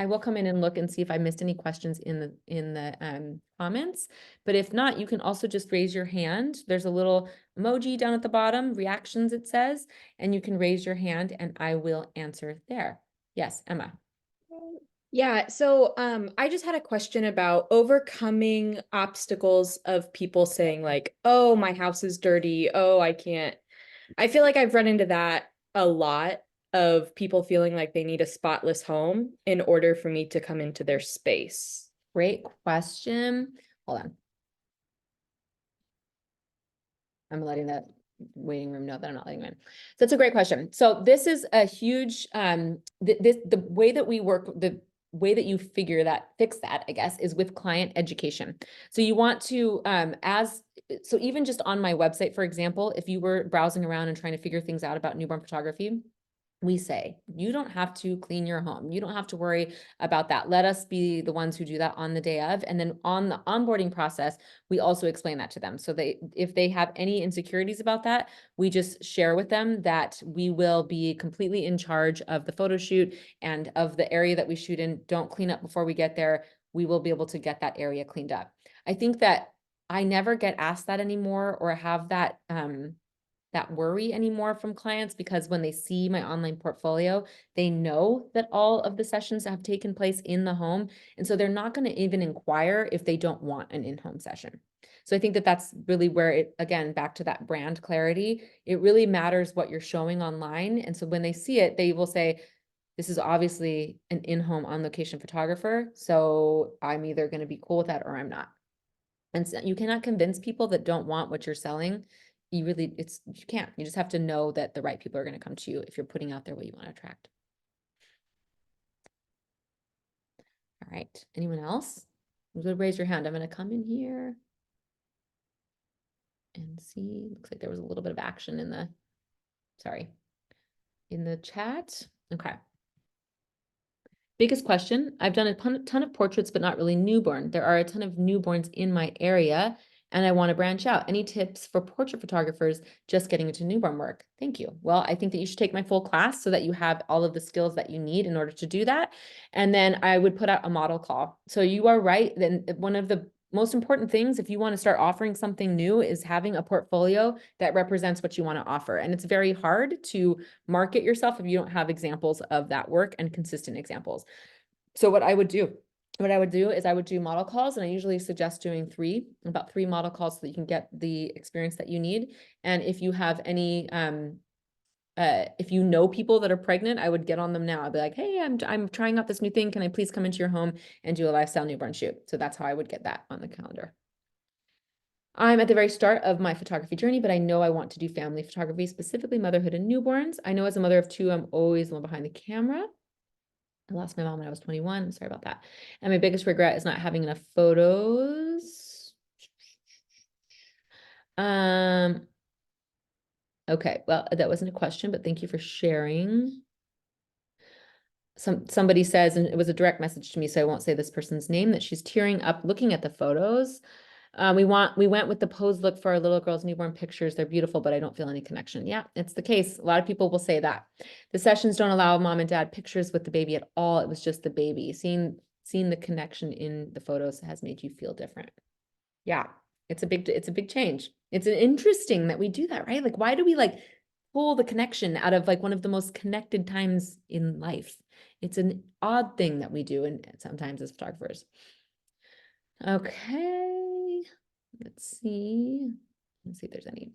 will come in and look and see if I missed any questions in the comments. But if not, you can also just raise your hand. There's a little emoji down at the bottom, reactions it says, and you can raise your hand and I will answer there. Yes, Emma. Yeah, so I just had a question about overcoming obstacles of people saying like, oh, my house is dirty. Oh, I can't. I feel like I've run into that a lot of people feeling like they need a spotless home in order for me to come into their space. Great question. Hold on. I'm letting that waiting room know that I'm not letting them in. So that's a great question. So this is a huge, the way that we work, the way that you fix that, I guess, is with client education. So you want to, so even just on my website, for example, if you were browsing around and trying to figure things out about newborn photography, we say, you don't have to clean your home. You don't have to worry about that. Let us be the ones who do that on the day of. And then on the onboarding process, we also explain that to them. So if they have any insecurities about that, we just share with them that we will be completely in charge of the photo shoot and of the area that we shoot in. Don't clean up before we get there. We will be able to get that area cleaned up. I think that I never get asked that anymore or have that, that worry anymore from clients, because when they see my online portfolio, they know that all of the sessions have taken place in the home. And so they're not going to even inquire if they don't want an in-home session. So I think that that's really where it, again, back to that brand clarity, it really matters what you're showing online. And so when they see it, they will say, this is obviously an in-home on location photographer. So I'm either going to be cool with that or I'm not. And so you cannot convince people that don't want what you're selling. You can't. You just have to know that the right people are going to come to you if you're putting out there what you want to attract. All right. Anyone else? You would raise your hand. I'm going to come in here and see. Looks like there was a little bit of action in the chat. Okay. Biggest question. I've done a ton of portraits, but not really newborn. There are a ton of newborns in my area and I want to branch out. Any tips for portrait photographers just getting into newborn work? Thank you. Well, I think that you should take my full class so that you have all of the skills that you need in order to do that. And then I would put out a model call. So you are right. Then one of the most important things, if you want to start offering something new, is having a portfolio that represents what you want to offer. And it's very hard to market yourself if you don't have examples of that work and consistent examples. So what I would do is I would do model calls, and I usually suggest doing about three model calls so that you can get the experience that you need. And if you have any, if you know people that are pregnant, I would get on them now. I'd be like, hey, I'm trying out this new thing. Can I please come into your home and do a lifestyle newborn shoot? So that's how I would get that on the calendar. I'm at the very start of my photography journey, but I know I want to do family photography, specifically motherhood and newborns. I know as a mother of two, I'm always the one behind the camera. I lost my mom when I was 21. I'm sorry about that. And my biggest regret is not having enough photos. Okay, well, that wasn't a question, but thank you for sharing. Somebody says, and it was a direct message to me, so I won't say this person's name, that she's tearing up looking at the photos. We went with the pose look for our little girl's newborn pictures. They're beautiful, but I don't feel any connection. Yeah, it's the case. A lot of people will say that. The sessions don't allow mom and dad pictures with the baby at all. It was just the baby. Seeing the connection in the photos has made you feel different. Yeah, it's a big change. It's interesting that we do that, right? Like, why do we like pull the connection out of like one of the most connected times in life? It's an odd thing that we do, and sometimes as photographers. Okay, let's see. Let's see if there's any.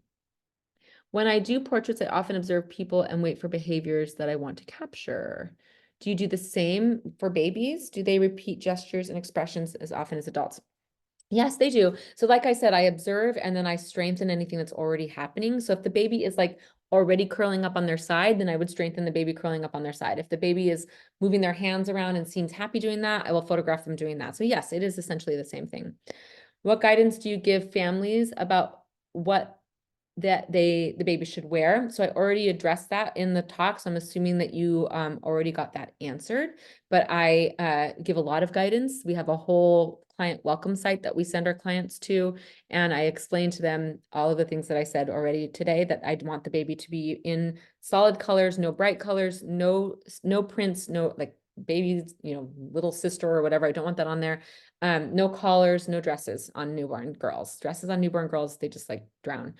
When I do portraits, I often observe people and wait for behaviors that I want to capture. Do you do the same for babies? Do they repeat gestures and expressions as often as adults? Yes, they do. So like I said, I observe and then I strengthen anything that's already happening. So if the baby is like already curling up on their side, then I would strengthen the baby curling up on their side. If the baby is moving their hands around and seems happy doing that, I will photograph them doing that. So yes, it is essentially the same thing. What guidance do you give families about what the baby should wear? So I already addressed that in the talk, so I'm assuming that you already got that answered, but I give a lot of guidance. We have a whole client welcome site that we send our clients to, and I explain to them all of the things that I said already today, that I'd want the baby to be in solid colors, no bright colors, no prints, no like baby's, little sister or whatever. I don't want that on there. No collars, no dresses on newborn girls. Dresses on newborn girls, they just like drown.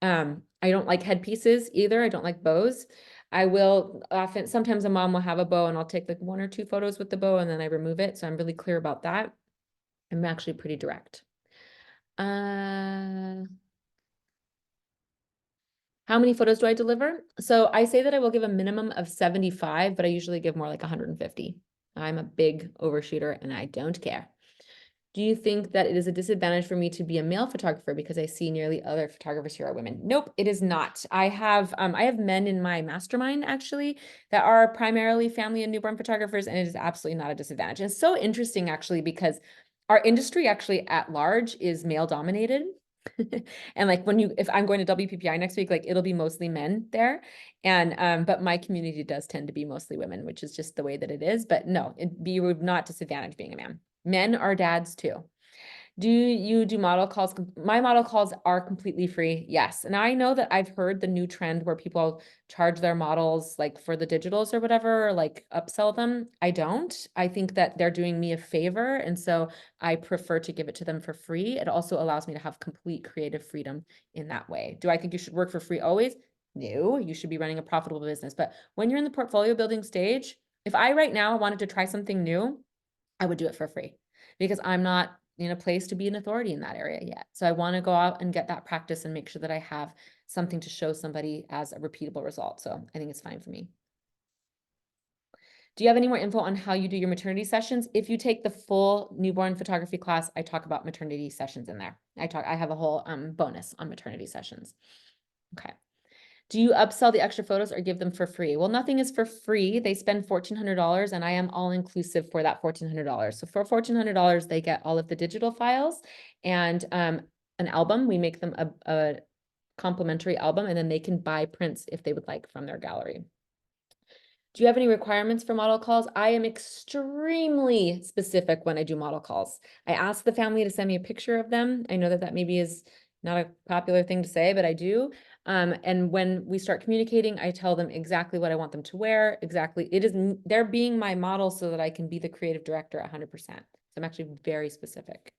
I don't like headpieces either. I don't like bows. I will often, sometimes a mom will have a bow and I'll take like 1 or 2 photos with the bow and then I remove it. So I'm really clear about that. I'm actually pretty direct. How many photos do I deliver? So I say that I will give a minimum of 75, but I usually give more like 150. I'm a big overshooter and I don't care. Do you think that it is a disadvantage for me to be a male photographer because I see nearly other photographers here are women? Nope, it is not. I have men in my mastermind actually that are primarily family and newborn photographers, and it is absolutely not a disadvantage. And it's so interesting actually because our industry actually at large is male dominated. And like if I'm going to WPPI next week, like it'll be mostly men there. And but my community does tend to be mostly women, which is just the way that it is. But no, you would not disadvantage being a man. Men are dads too. Do you do model calls? My model calls are completely free. Yes. And I know that I've heard the new trend where people charge their models like for the digitals or whatever, or like upsell them. I don't. I think that they're doing me a favor. And so I prefer to give it to them for free. It also allows me to have complete creative freedom in that way. Do I think you should work for free always? No, you should be running a profitable business. But when you're in the portfolio building stage, if I right now wanted to try something new, I would do it for free because I'm not in a place to be an authority in that area yet. So I want to go out and get that practice and make sure that I have something to show somebody as a repeatable result. So I think it's fine for me. Do you have any more info on how you do your maternity sessions? If you take the full newborn photography class, I talk about maternity sessions in there. I have a whole bonus on maternity sessions. Okay. Do you upsell the extra photos or give them for free? Well, nothing is for free. They spend $1,400 and I am all inclusive for that $1,400. So for $1,400, they get all of the digital files and an album. We make them a complimentary album and then they can buy prints if they would like from their gallery. Do you have any requirements for model calls? I am extremely specific when I do model calls. I ask the family to send me a picture of them. I know that that maybe is not a popular thing to say, but I do. And when we start communicating, I tell them exactly what I want them to wear. Exactly. They're being my model so that I can be the creative director 100%. So I'm actually very specific.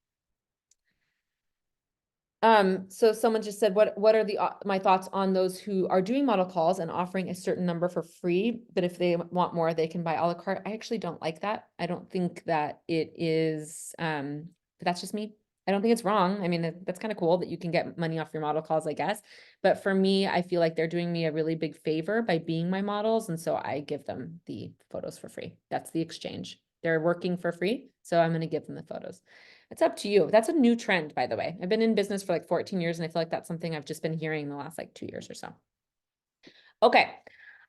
So someone just said, what are my thoughts on those who are doing model calls and offering a certain number for free, but if they want more, they can buy a la carte? I actually don't like that. I don't think that it is, but that's just me. I don't think it's wrong. I mean, that's kind of cool that you can get money off your model calls, I guess. But for me, I feel like they're doing me a really big favor by being my models. And so I give them the photos for free. That's the exchange. They're working for free. So I'm going to give them the photos. It's up to you. That's a new trend, by the way. I've been in business for like 14 years and I feel like that's something I've just been hearing in the last like 2 years or so. Okay.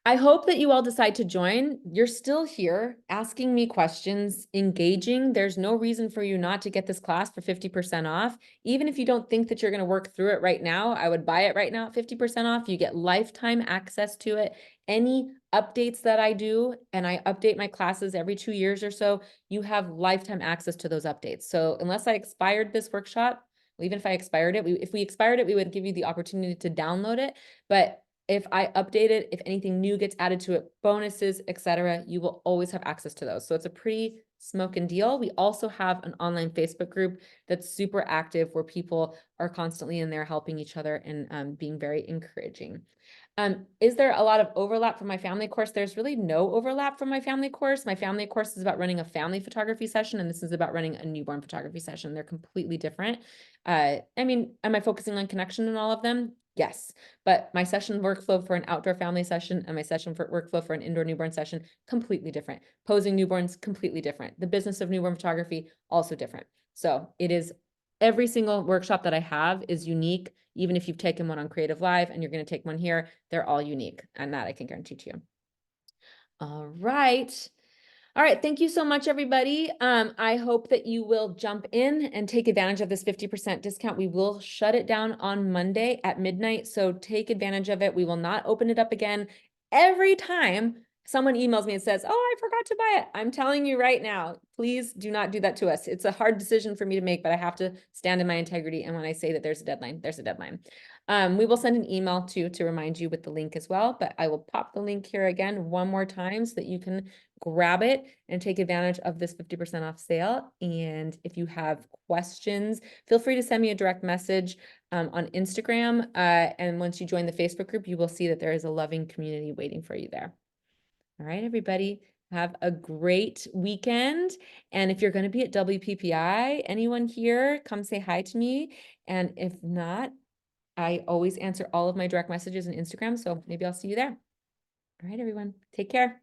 I hope that you all decide to join. You're still here asking me questions, engaging. There's no reason for you not to get this class for 50% off. Even if you don't think that you're going to work through it right now, I would buy it right now at 50% off. You get lifetime access to it. Any updates that I do, and I update my classes every 2 years or so, you have lifetime access to those updates. So unless I expired this workshop, even if I expired it, if we expired it, we would give you the opportunity to download it. But if I update it, if anything new gets added to it, bonuses, etc., you will always have access to those. So it's a pretty smoking deal. We also have an online Facebook group that's super active where people are constantly in there helping each other and being very encouraging. Is there a lot of overlap from my family course? There's really no overlap from my family course. My family course is about running a family photography session, and this is about running a newborn photography session. They're completely different. I mean, am I focusing on connection in all of them? Yes, but my session workflow for an outdoor family session and my session for workflow for an indoor newborn session, completely different. Posing newborns, completely different. The business of newborn photography, also different. So it is every single workshop that I have is unique. Even if you've taken one on Creative Live and you're going to take one here, they're all unique. And that I can guarantee to you. All right. All right. Thank you so much, everybody. I hope that you will jump in and take advantage of this 50% discount. We will shut it down on Monday at midnight. So take advantage of it. We will not open it up again. Every time someone emails me and says, oh, I forgot to buy it, I'm telling you right now, please do not do that to us. It's a hard decision for me to make, but I have to stand in my integrity. And when I say that there's a deadline, there's a deadline. We will send an email too to remind you with the link as well, but I will pop the link here again one more time so that you can grab it and take advantage of this 50% off sale. And if you have questions, feel free to send me a direct message on Instagram. And once you join the Facebook group, you will see that there is a loving community waiting for you there. All right, everybody, have a great weekend. And if you're going to be at WPPI, anyone here, come say hi to me. And if not, I always answer all of my direct messages on Instagram. So maybe I'll see you there. All right, everyone, take care.